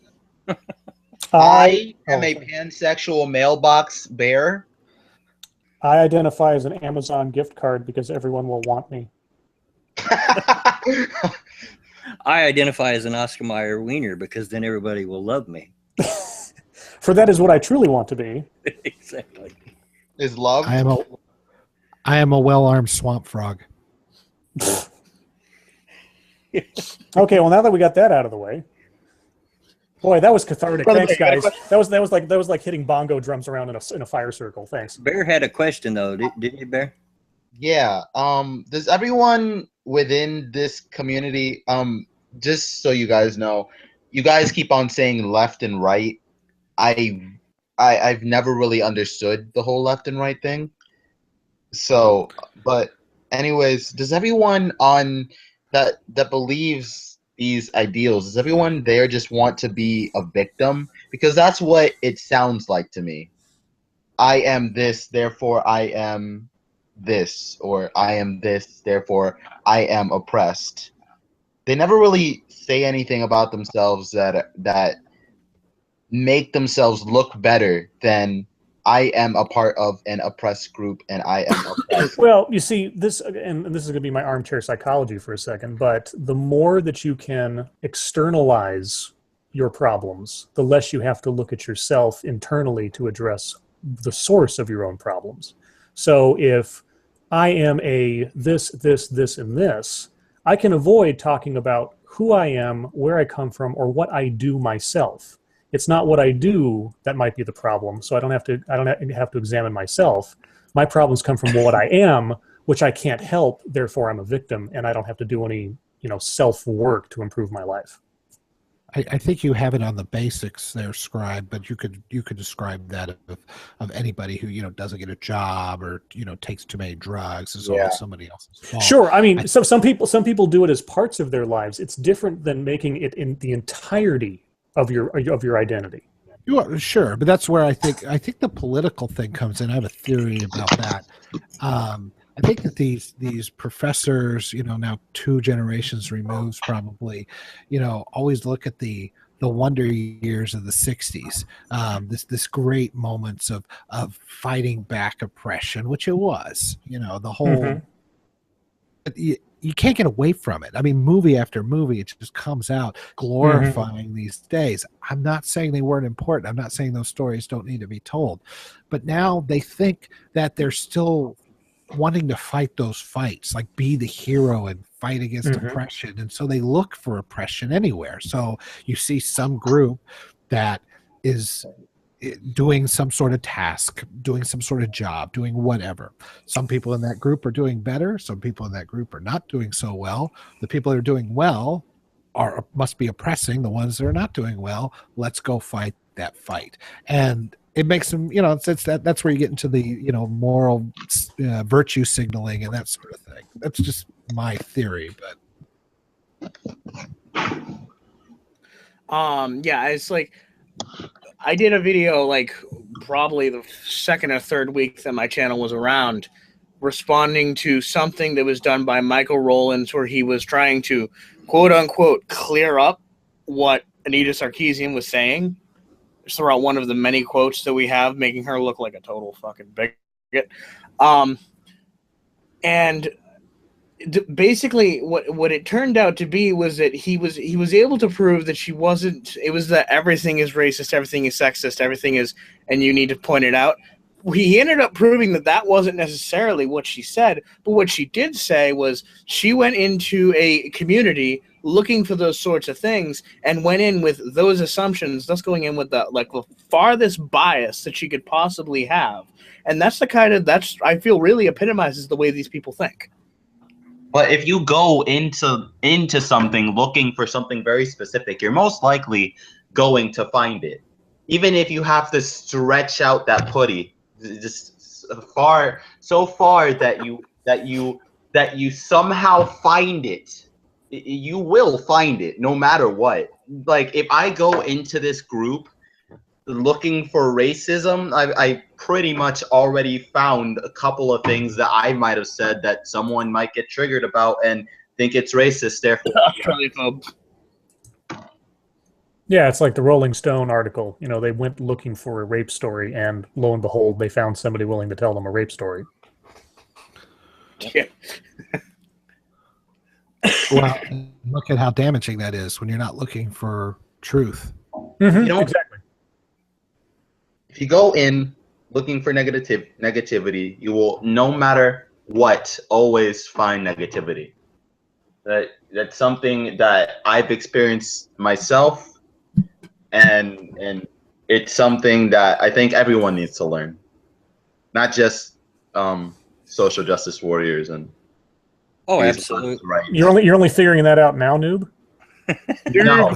I am a pansexual mailbox bear. I identify as an Amazon gift card because everyone will want me. I identify as an Oscar Mayer wiener because then everybody will love me. For that is what I truly want to be. Exactly. Is love? I am a well-armed swamp frog. Okay, well now that we got that out of the way, boy, that was cathartic. Thanks, guys. That was like hitting bongo drums around in a fire circle. Thanks. Bear had a question though, didn't you, Bear? Yeah. Does everyone within this community, just so you guys know, you guys keep on saying left and right. I've never really understood the whole left and right thing. So, but anyways, does everyone on that believes these ideals, does everyone there just want to be a victim? Because that's what it sounds like to me. I am this, therefore I am this, or I am this, therefore I am oppressed. They never really say anything about themselves that make themselves look better than I am a part of an oppressed group and I am oppressed. Well, you see, this is going to be my armchair psychology for a second, but the more that you can externalize your problems, the less you have to look at yourself internally to address the source of your own problems. So if I am a this, and this, I can avoid talking about who I am, where I come from, or what I do myself. It's not what I do that might be the problem, so I don't have to examine myself. My problems come from what I am, which I can't help. Therefore, I'm a victim, and I don't have to do any self work to improve my life. I think you have it on the basics there, Scribe, but you could describe that of anybody who doesn't get a job or takes too many drugs is always somebody else's fault. Sure, I mean, so some people do it as parts of their lives. It's different than making it in the entirety of your identity. Sure, but that's where I think the political thing comes in. I have a theory about that. I think that these professors, now 2 generations removed, probably, always look at the wonder years of the 60s, this great moments of fighting back oppression, which it was, the whole. Mm-hmm. You can't get away from it. I mean, movie after movie, it just comes out glorifying these days. I'm not saying they weren't important. I'm not saying those stories don't need to be told. But now they think that they're still wanting to fight those fights, like be the hero and fight against oppression, and so they look for oppression anywhere. So you see some group that is doing some sort of task, doing some sort of job, doing whatever. Some people in that group are doing better. Some people in that group are not doing so well. The people that are doing well must be oppressing the ones that are not doing well. Let's go fight that fight. And it makes them, that's where you get into the, moral virtue signaling and that sort of thing. That's just my theory, but yeah, it's like I did a video like probably the second or third week that my channel was around, responding to something that was done by Michael Rowlands, where he was trying to quote unquote clear up what Anita Sarkeesian was saying. Just throw out one of the many quotes that we have, making her look like a total fucking bigot. And basically what it turned out to be was that he was able to prove that she wasn't. It was that everything is racist, everything is sexist, everything is, and you need to point it out. He ended up proving that wasn't necessarily what she said, but what she did say was she went into a community looking for those sorts of things and went in with those assumptions, thus going in with the farthest bias that she could possibly have. And that's I feel really epitomizes the way these people think. But if you go into something looking for something very specific, you're most likely going to find it. Even if you have to stretch out that putty just so far that you somehow find it, you will find it no matter what. Like if I go into this group looking for racism, I pretty much already found a couple of things that I might have said that someone might get triggered about and think it's racist. Therefore, yeah, it's like the Rolling Stone article. They went looking for a rape story, and lo and behold, they found somebody willing to tell them a rape story. Yeah. Well, look at how damaging that is when you're not looking for truth. Exactly. If you go in looking for negativity, you will, no matter what, always find negativity. That's something that I've experienced myself, and it's something that I think everyone needs to learn, not just social justice warriors and. Oh, absolutely. Right. You're only figuring that out now, noob? No.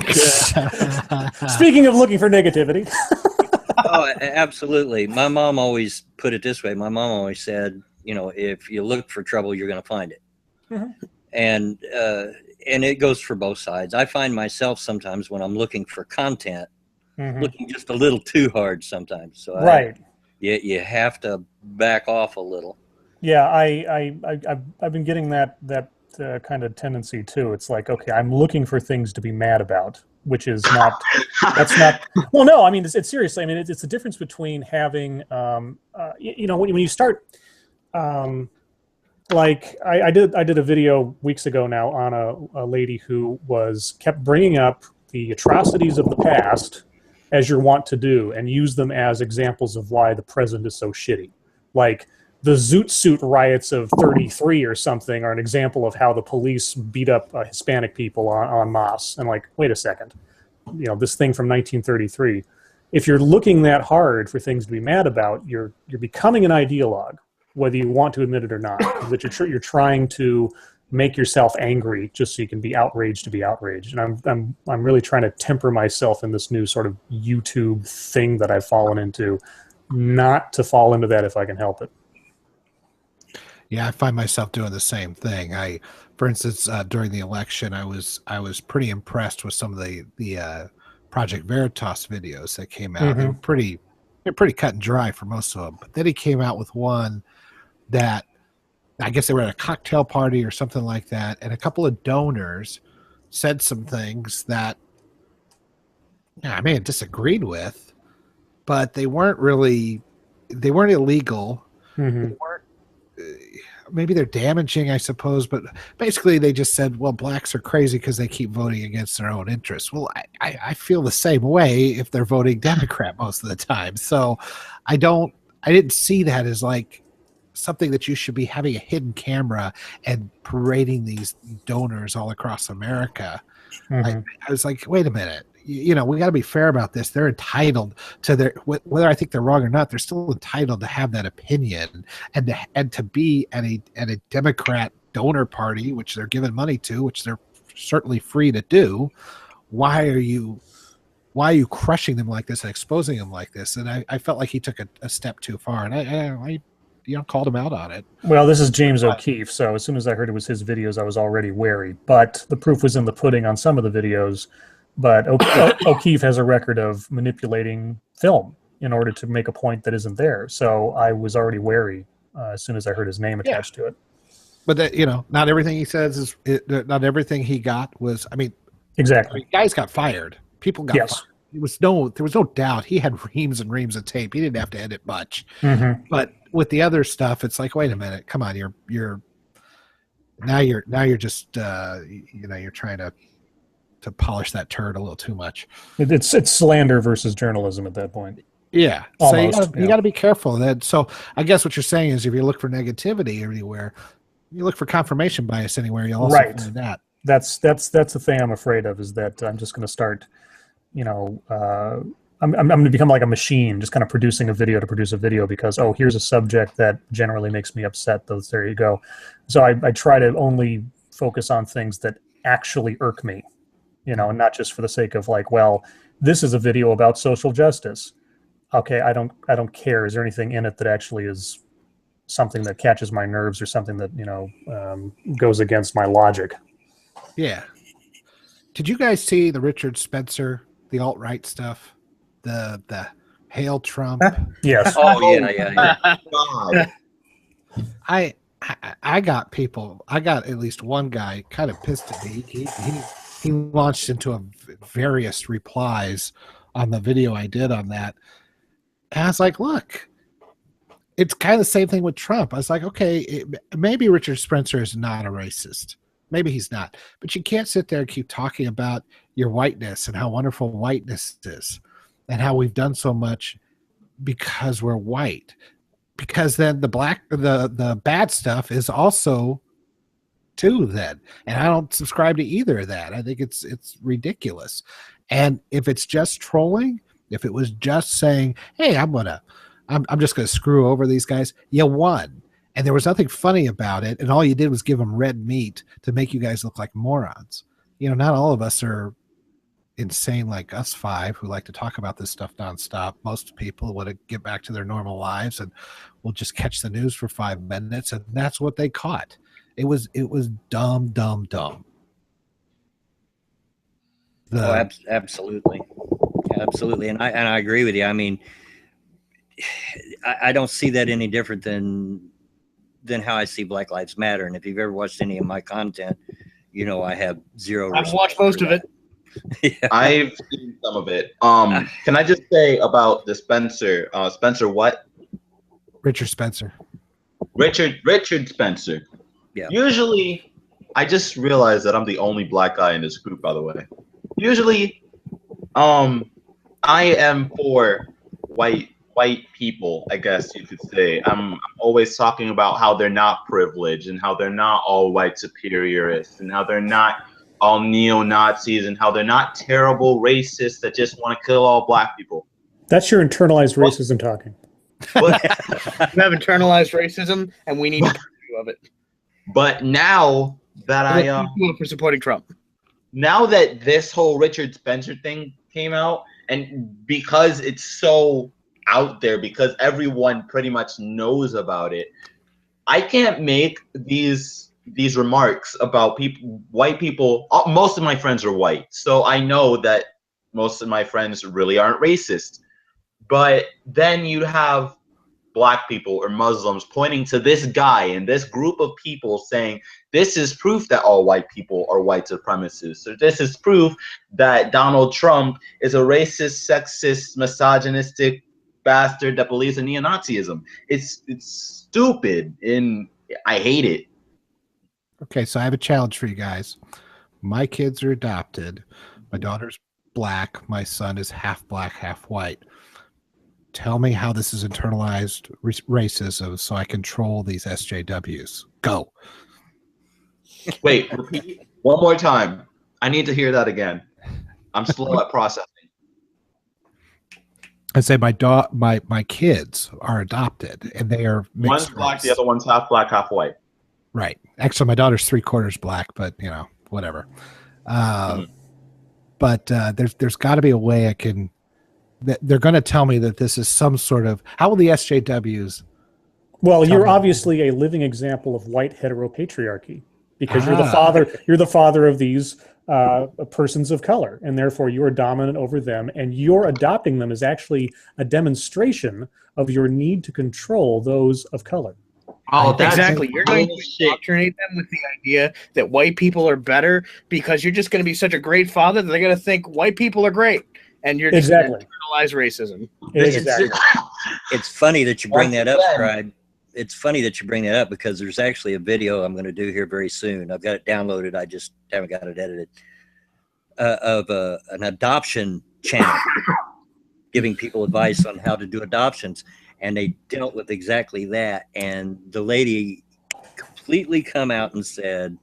Speaking of looking for negativity. Oh, absolutely. My mom always put it this way. My mom always said, if you look for trouble, you're going to find it. And it goes for both sides. I find myself sometimes when I'm looking for content, looking just a little too hard sometimes. So right. You have to back off a little. Yeah, I've been getting that kind of tendency too. It's like, okay, I'm looking for things to be mad about, which is not. That's not. Well, no, I mean it's seriously. I mean it's the difference between having, when you start, like I did a video weeks ago now on a lady who kept bringing up the atrocities of the past, as you're wont to do, and use them as examples of why the present is so shitty, like. The Zoot Suit riots of '33 or something are an example of how the police beat up Hispanic people en masse. And like, wait a second, this thing from 1933. If you're looking that hard for things to be mad about, you're becoming an ideologue, whether you want to admit it or not. That you're trying to make yourself angry just so you can be outraged to be outraged. And I'm really trying to temper myself in this new sort of YouTube thing that I've fallen into, not to fall into that if I can help it. Yeah, I find myself doing the same thing. For instance, during the election, I was pretty impressed with some of the Project Veritas videos that came out. They're pretty cut and dry for most of them. But then he came out with one that I guess they were at a cocktail party or something like that, and a couple of donors said some things that I may have disagreed with, but they weren't illegal. They weren't. Maybe they're damaging, I suppose, but basically they just said, well, blacks are crazy because they keep voting against their own interests. Well, I feel the same way if they're voting Democrat most of the time. So I didn't see that as like something that you should be having a hidden camera and parading these donors all across America. I was like, wait a minute. You know, we got to be fair about this. They're entitled to their, whether I think they're wrong or not, they're still entitled to have that opinion and to be at a Democrat donor party, which they're giving money to, which they're certainly free to do. Why are you crushing them like this and exposing them like this? And I felt like he took a step too far, and I called him out on it. Well, this is James O'Keefe, so as soon as I heard it was his videos, I was already wary. But the proof was in the pudding on some of the videos. But O'Keefe has a record of manipulating film in order to make a point that isn't there. So I was already wary as soon as I heard his name attached to it. But that, you know, not everything he says not everything he got was. I mean, exactly. Guys got fired. People got fired. There was no doubt he had reams and reams of tape. He didn't have to edit much. But with the other stuff, it's like, wait a minute, come on, you're just you're trying to polish that turd a little too much. It's slander versus journalism at that point. Yeah. Almost, so you got to be careful. So I guess what you're saying is, if you look for negativity anywhere, you look for confirmation bias anywhere, you'll also find that. That's the thing I'm afraid of, is that I'm just going to start, I'm going to become like a machine, just kind of producing a video to produce a video because, here's a subject that generally makes me upset. There you go. So I try to only focus on things that actually irk me, and not just for the sake of like, well, this is a video about social justice. Okay, I don't care. Is there anything in it that actually is something that catches my nerves or something that, goes against my logic? Yeah. Did you guys see the Richard Spencer, the alt-right stuff? The Hail Trump? Yes. Yeah. God. I got at least one guy kind of pissed at me. He launched into various replies on the video I did on that. And I was like, look, it's kind of the same thing with Trump. I was like, okay, maybe Richard Spencer is not a racist. Maybe he's not. But you can't sit there and keep talking about your whiteness and how wonderful whiteness is and how we've done so much because we're white. Because then the bad stuff is also too then. And I don't subscribe to either of that. I think it's ridiculous. And if it's just trolling, if it was just saying, hey, I'm just gonna screw over these guys, you won. And there was nothing funny about it, and all you did was give them red meat to make you guys look like morons. Not all of us are insane like us five who like to talk about this stuff nonstop. Most people want to get back to their normal lives and will just catch the news for 5 minutes, and that's what they caught. It was dumb. Absolutely. And I agree with you. I mean, I don't see that any different than how I see Black Lives Matter. And if you've ever watched any of my content, I have zero. I've watched most of it. Yeah. I've seen some of it. Can I just say about the Spencer? Spencer what? Richard Spencer. Richard Spencer. Yeah. Usually, I just realized that I'm the only black guy in this group, by the way. Usually, I am for white people, I guess you could say. I'm always talking about how they're not privileged and how they're not all white superiorists and how they're not all neo-Nazis and how they're not terrible racists that just want to kill all black people. That's your internalized racism talking. But, You have internalized racism, and we need to cure you of it. but now that for supporting Trump. Now that this whole Richard Spencer thing came out, and because it's so out there, because everyone pretty much knows about it, I can't make these remarks about white people. Most of my friends are white, so I know that most of my friends really aren't racist. But then you have black people or Muslims pointing to this guy and this group of people saying, this is proof that all white people are white supremacists. So this is proof that Donald Trump is a racist, sexist, misogynistic bastard that believes in neo-Nazism. It's stupid, and I hate it. Okay, so I have a challenge for you guys. My kids are adopted. My daughter's black. My son is half black, half white. tell me how this is internalized racism so I control these SJWs. Go. Wait, repeat one more time. I need to hear that again. I'm slow at processing. I say my kids are adopted and they are mixed. One's black, race. the other one's half black, half white. Right. Actually, my daughter's 3/4 black, but whatever. But there's got to be a way I can. They're going to tell me that this is some sort of. How will the SJWs? Well, you're obviously a living example of white heteropatriarchy because you're the father. You're the father of these persons of color, and therefore you are dominant over them. And your adopting them is actually a demonstration of your need to control those of color. Oh, that's exactly. You're going to indoctrinate them with the idea that white people are better because you're just going to be such a great father that they're going to think white people are great, and you're just going to internalize racism. Exactly. It's funny that you bring that up, Scribe. It's funny that you bring that up because there's actually a video I'm going to do here very soon. I've got it downloaded. I just haven't got it edited. Of an adoption channel giving people advice on how to do adoptions. And they dealt with exactly that. And the lady completely come out and said,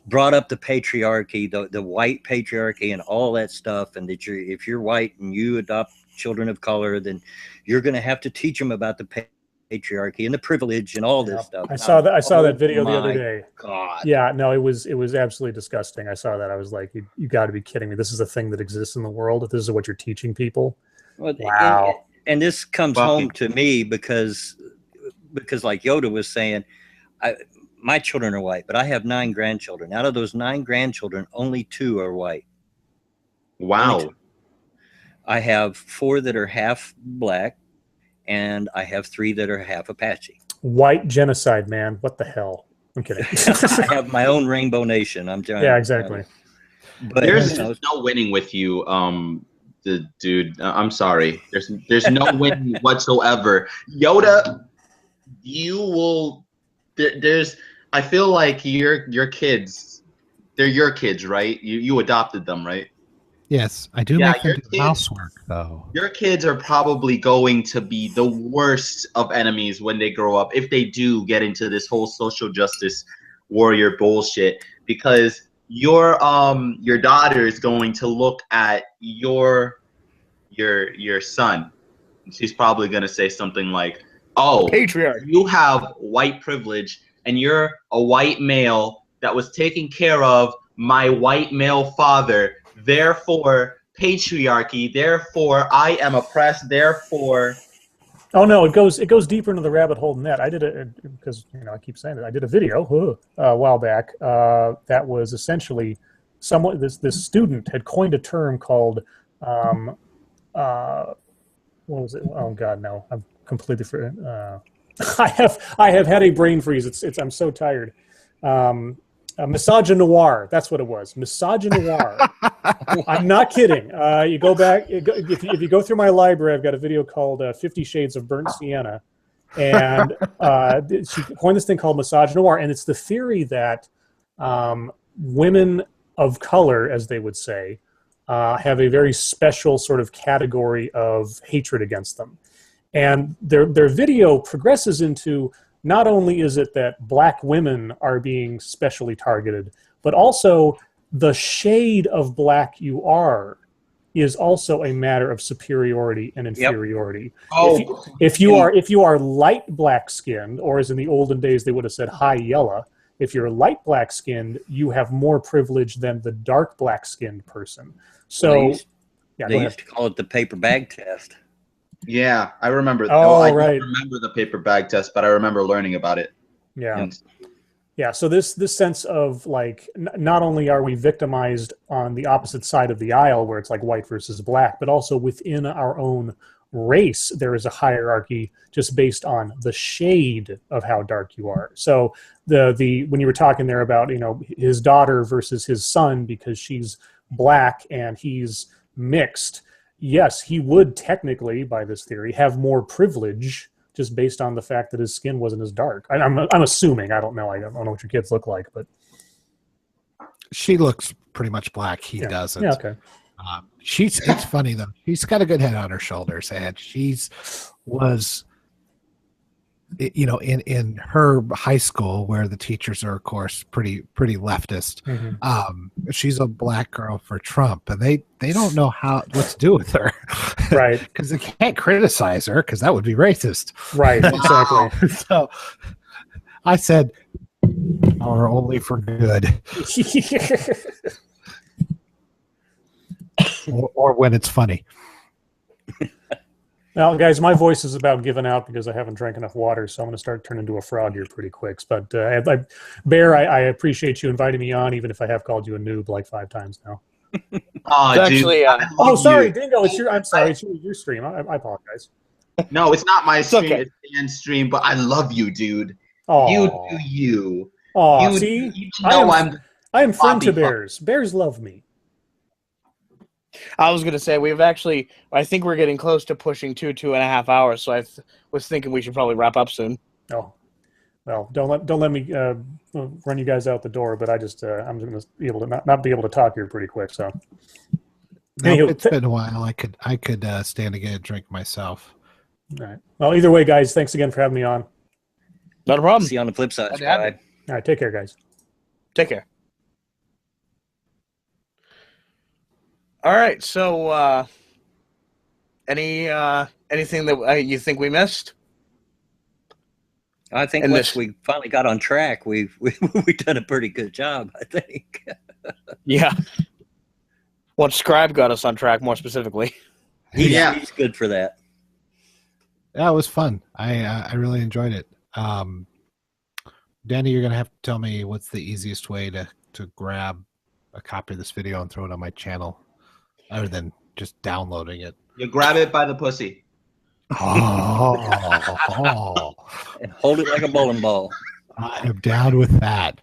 brought up the patriarchy, the white patriarchy and all that stuff. And that if you're white and you adopt children of color, then you're going to have to teach them about the patriarchy and the privilege and all this stuff. I saw that video the other day. God. Yeah, no, it was absolutely disgusting. I saw that. I was like, you got to be kidding me. This is a thing that exists in the world. If this is what you're teaching people. Well, wow. And this comes home to me because like Yoda was saying, my children are white, but I have 9 grandchildren. Out of those 9 grandchildren, only 2 are white. Wow. I have 4 that are half black, and I have 3 that are half Apache. White genocide, man. What the hell? I'm kidding. I have my own rainbow nation. I'm trying. Yeah, exactly. But there's no winning with you, the dude. I'm sorry. There's no winning whatsoever. Yoda, you will. There's. I feel like your kids. They're your kids, right? You adopted them, right? Yes, I do make them do housework, though. Your kids are probably going to be the worst of enemies when they grow up, if they do get into this whole social justice warrior bullshit, because your daughter is going to look at your son. She's probably going to say something like, "Oh, patriarch, you have white privilege, and you're a white male that was taking care of my white male father. Therefore, patriarchy. Therefore, I am oppressed. Therefore." Oh no, it goes deeper into the rabbit hole than that. I did it because I keep saying it. I did a video a while back that was essentially this student had coined a term called what was it? Oh God, no, I'm completely I have had a brain freeze. I'm so tired. Misogynoir. That's what it was. Misogynoir. I'm not kidding. You go back. If you go through my library, I've got a video called 50 Shades of Burnt Sienna. And she coined this thing called misogynoir. And it's the theory that women of color, as they would say, have a very special sort of category of hatred against them. And their video progresses into, not only is it that black women are being specially targeted, but also the shade of black you are is also a matter of superiority and inferiority. Yep. Oh, if you are light black skinned, or as in the olden days they would have said high yellow, if you're light black skinned, you have more privilege than the dark black skinned person. So they used to call it the paper bag test. Yeah, I remember. I don't remember the paper bag test, but I remember learning about it. Yeah. Yeah, so this sense of like, not only are we victimized on the opposite side of the aisle where it's like white versus black, but also within our own race, there is a hierarchy just based on the shade of how dark you are. So the when you were talking there about, his daughter versus his son because she's black and he's mixed, yes, he would technically, by this theory, have more privilege just based on the fact that his skin wasn't as dark. I'm assuming. I don't know. I don't know what your kids look like, but she looks pretty much black. He doesn't. Yeah, okay. It's funny though. She's got a good head on her shoulders, and was, in her high school where the teachers are, of course, pretty leftist. She's a black girl for Trump, and they don't know what to do with her, Right. Because they can't criticize her because that would be racist. Right. Exactly. So I said, "Are only for good." or when it's funny. Now, guys, my voice is about giving out because I haven't drank enough water, so I'm going to start turning into a frog here pretty quick. But Bear, I appreciate you inviting me on, even if I have called you a noob like 5 times now. Oh, Actually, oh, sorry, Dingo. I'm sorry. It's your stream. I apologize. No, it's not my stream. Okay. It's Dan's stream, but I love you, dude. Oh, You do you. Oh, You- see, you know I am friend to Bobby bears. Bears love me. I was gonna say I think we're getting close to pushing 2.5 hours. So I was thinking we should probably wrap up soon. Oh, well, don't let me run you guys out the door. But I'm just going to be able to not be able to talk here pretty quick. So, No, it's been a while. I could stand to get a drink myself. all right. Well, either way, guys, thanks again for having me on. Not a problem. See you on the flip side, Glad to have Sky. All right, take care, guys. Take care. All right. So, anything that you think we missed? I think And once we finally got on track, we've done a pretty good job, I think. Yeah. Once Scribe got us on track, more specifically. Yeah. He's good for that. Yeah, it was fun. I really enjoyed it. Danny, you're gonna have to tell me what's the easiest way to grab a copy of this video and throw it on my channel, other than just downloading it. You grab it by the pussy. Oh, And hold it like a bowling ball. I am down with that.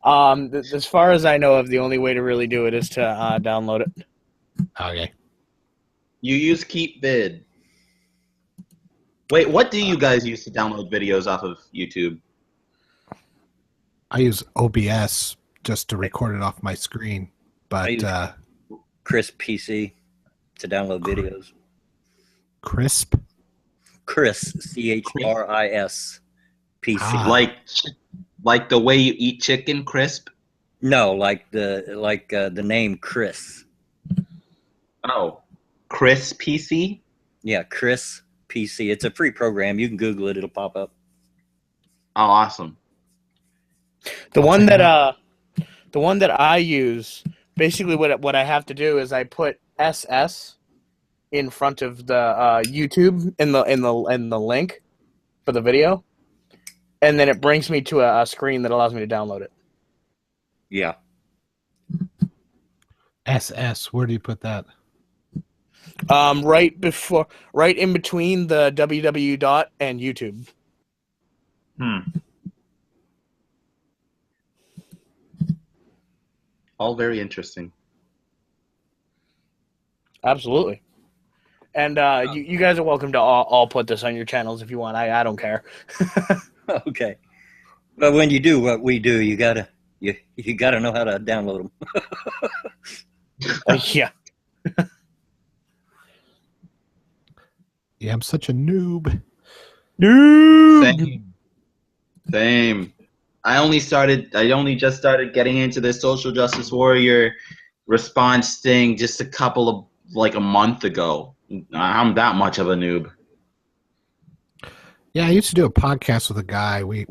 As far as I know of, the only way to really do it is to download it. Okay. You use Keep Vid. Wait, what do you guys use to download videos off of YouTube? I use OBS just to record it off my screen, but Chris PC to download videos. Crisp. Chris, CHRIS PC. Ah. Like the way you eat chicken, crisp? No, like the name Chris. Oh, Chris PC? Yeah, Chris PC. It's a free program. You can Google it; it'll pop up. Oh, awesome. The one that I use, basically what I have to do is I put SS in front of the YouTube in the link for the video, and then it brings me to a screen that allows me to download it. Yeah. SS. Where do you put that? Right in between the www dot and YouTube. All very interesting. Absolutely. And you guys are welcome to all put this on your channels if you want. I don't care. Okay. But when you do what we do, you gotta know how to download them. Yeah. Yeah, I'm such a noob. Same. I only just started getting into this social justice warrior response thing just a month ago. I'm that much of a noob. Yeah, I used to do a podcast with a guy. I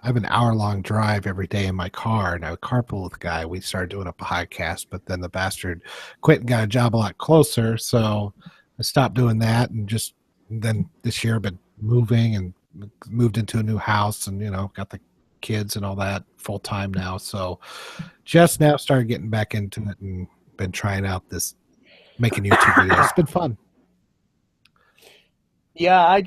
have an hour-long drive every day in my car, and I would carpool with a guy. We started doing a podcast, but then the bastard quit and got a job a lot closer, so I stopped doing that, and then this year I've been moving and moved into a new house, and got the kids and all that full time now. So just now started getting back into it and been trying out making YouTube videos. It's been fun. Yeah, I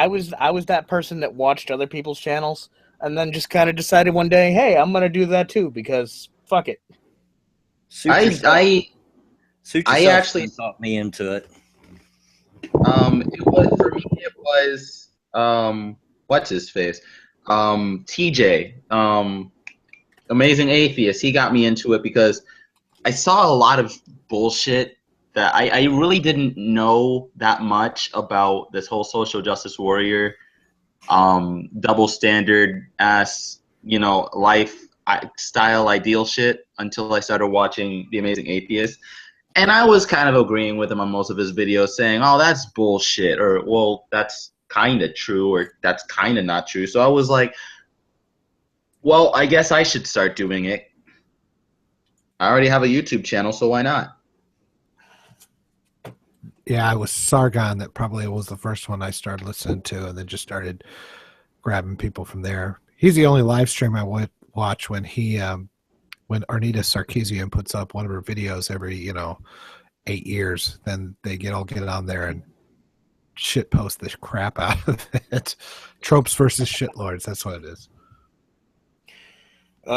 was that person that watched other people's channels and then just kind of decided one day, hey, I'm gonna do that too because fuck it. I actually taught me into it. For me it was what's his face? TJ, Amazing Atheist. He got me into it because I saw a lot of bullshit that I really didn't know that much about this whole social justice warrior, double standard ass, lifestyle ideal shit until I started watching The Amazing Atheist. And I was kind of agreeing with him on most of his videos, saying, "Oh, that's bullshit," or "Well, that's kind of true," or "That's kind of not true." So I was like, "Well, I guess I should start doing it. I already have a YouTube channel, so why not?" Yeah, I was Sargon. That probably was the first one I started listening to, and then just started grabbing people from there. He's the only live stream I would watch when when Arnita Sarkeesian puts up one of her videos every 8 years. Then they get it on there and shit post the crap out of it. Tropes versus shitlords. That's what it is. Who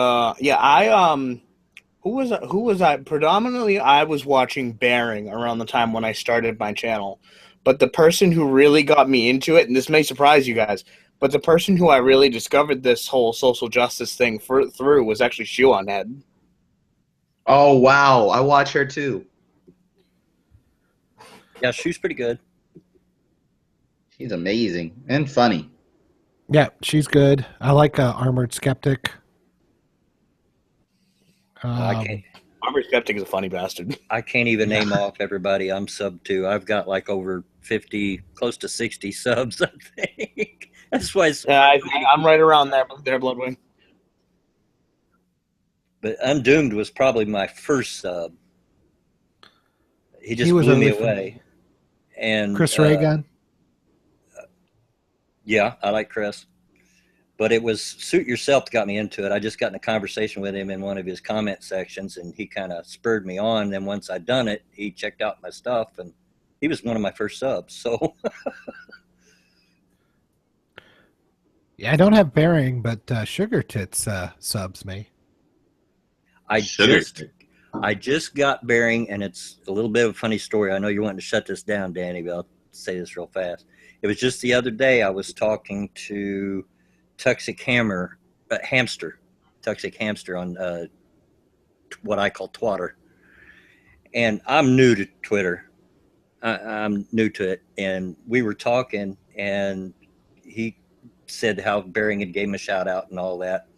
was I? Predominantly, I was watching Bearing around the time when I started my channel. But the person who really got me into it, and this may surprise you guys, but the person who I really discovered this whole social justice thing through was actually Shoe on Head. Oh, wow. I watch her too. Yeah, Shoe's pretty good. She's amazing and funny. Yeah, she's good. I like Armored Skeptic. Armored Skeptic is a funny bastard. I can't even name off everybody I'm sub to. I've got like over 50, close to 60 subs, I think. That's why I'm right around there, Bloodwing. But Undoomed was probably my first sub. He blew me away. And Chris Reagan. Yeah, I like Chris. But it was Suit Yourself that got me into it. I just got in a conversation with him in one of his comment sections, and he kind of spurred me on. Then once I'd done it, he checked out my stuff, and he was one of my first subs. So, yeah, I don't have Bearing, but Sugar Tits subs me. I just got Bearing, and it's a little bit of a funny story. I know you're wanting to shut this down, Danny, but I'll say this real fast. It was just the other day I was talking to Toxic Hamster on what I call Twatter. And I'm new to Twitter. I'm new to it. And we were talking, and he said how Bearing had gave him a shout out and all that.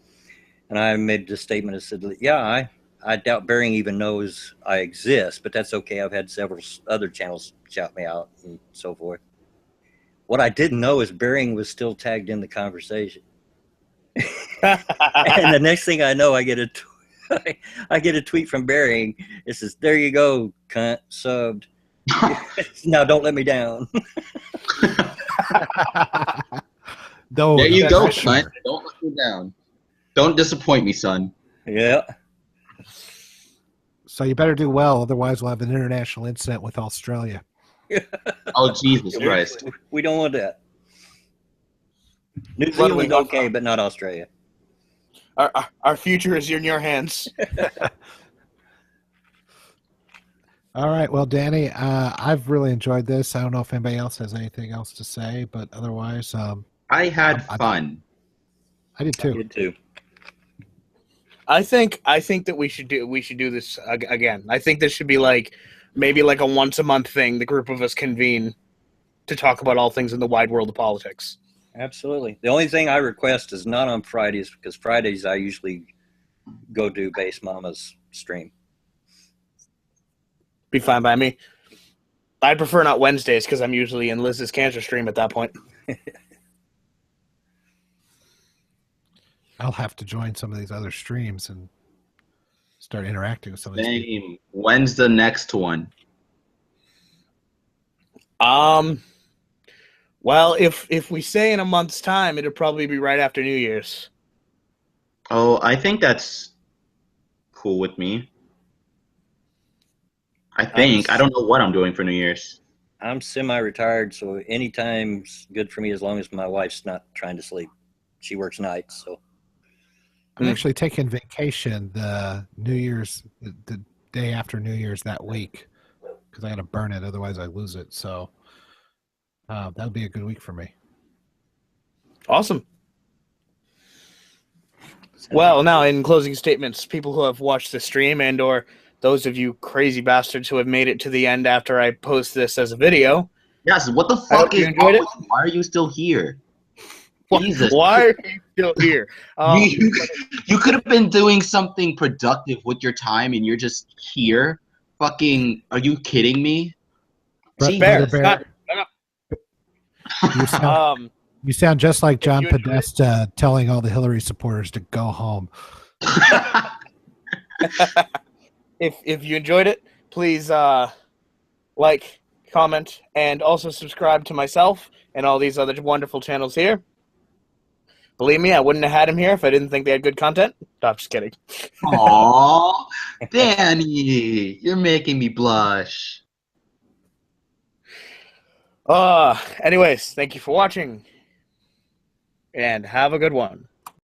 And I made the statement and said, yeah, I doubt Bearing even knows I exist, but that's okay. I've had several other channels shout me out and so forth. What I didn't know is Bearing was still tagged in the conversation. And the next thing I know, I get a tweet from Bearing. It says, "There you go, cunt, subbed. Now don't let me down." There you go, cunt. Don't let me down. Don't disappoint me, son. Yeah. So you better do well, otherwise we'll have an international incident with Australia. Oh, Jesus Christ. We don't want that. New Zealand, okay, but not Australia. Our future is in your hands. All right. Well, Danny, I've really enjoyed this. I don't know if anybody else has anything else to say, but otherwise, I had fun. I did too. I did too. I think that we should do this again. I think this should be maybe like a once a month thing. The group of us convene to talk about all things in the wide world of politics. Absolutely. The only thing I request is not on Fridays, because Fridays I usually go do Base Mama's stream. Be fine by me. I'd prefer not Wednesdays because I'm usually in Liz's cancer stream at that point. I'll have to join some of these other streams and start interacting with some of these people. When's the next one? Well, if we say in a month's time, it'll probably be right after New Year's. Oh, I think that's cool with me. I don't know what I'm doing for New Year's. I'm semi-retired, so anytime's good for me as long as my wife's not trying to sleep. She works nights, so. I'm actually taking vacation the day after New Year's that week because I got to burn it, otherwise I lose it. So that would be a good week for me. Awesome. Well, now in closing statements, people who have watched the stream and or those of you crazy bastards who have made it to the end after I post this as a video. Yes, what the I fuck hope you is enjoyed wrong it. with you? Why are you still here? Jesus. Why are you still here? You could have been doing something productive with your time and you're just here. Fucking, are you kidding me? Brother Jesus. Bear, you sound just like John you enjoyed Podesta telling all the Hillary supporters to go home. If you enjoyed it, please like, comment, and also subscribe to myself and all these other wonderful channels here. Believe me, I wouldn't have had him here if I didn't think they had good content. No, I'm just kidding. Aww, Danny, you're making me blush. Anyways, thank you for watching, and have a good one.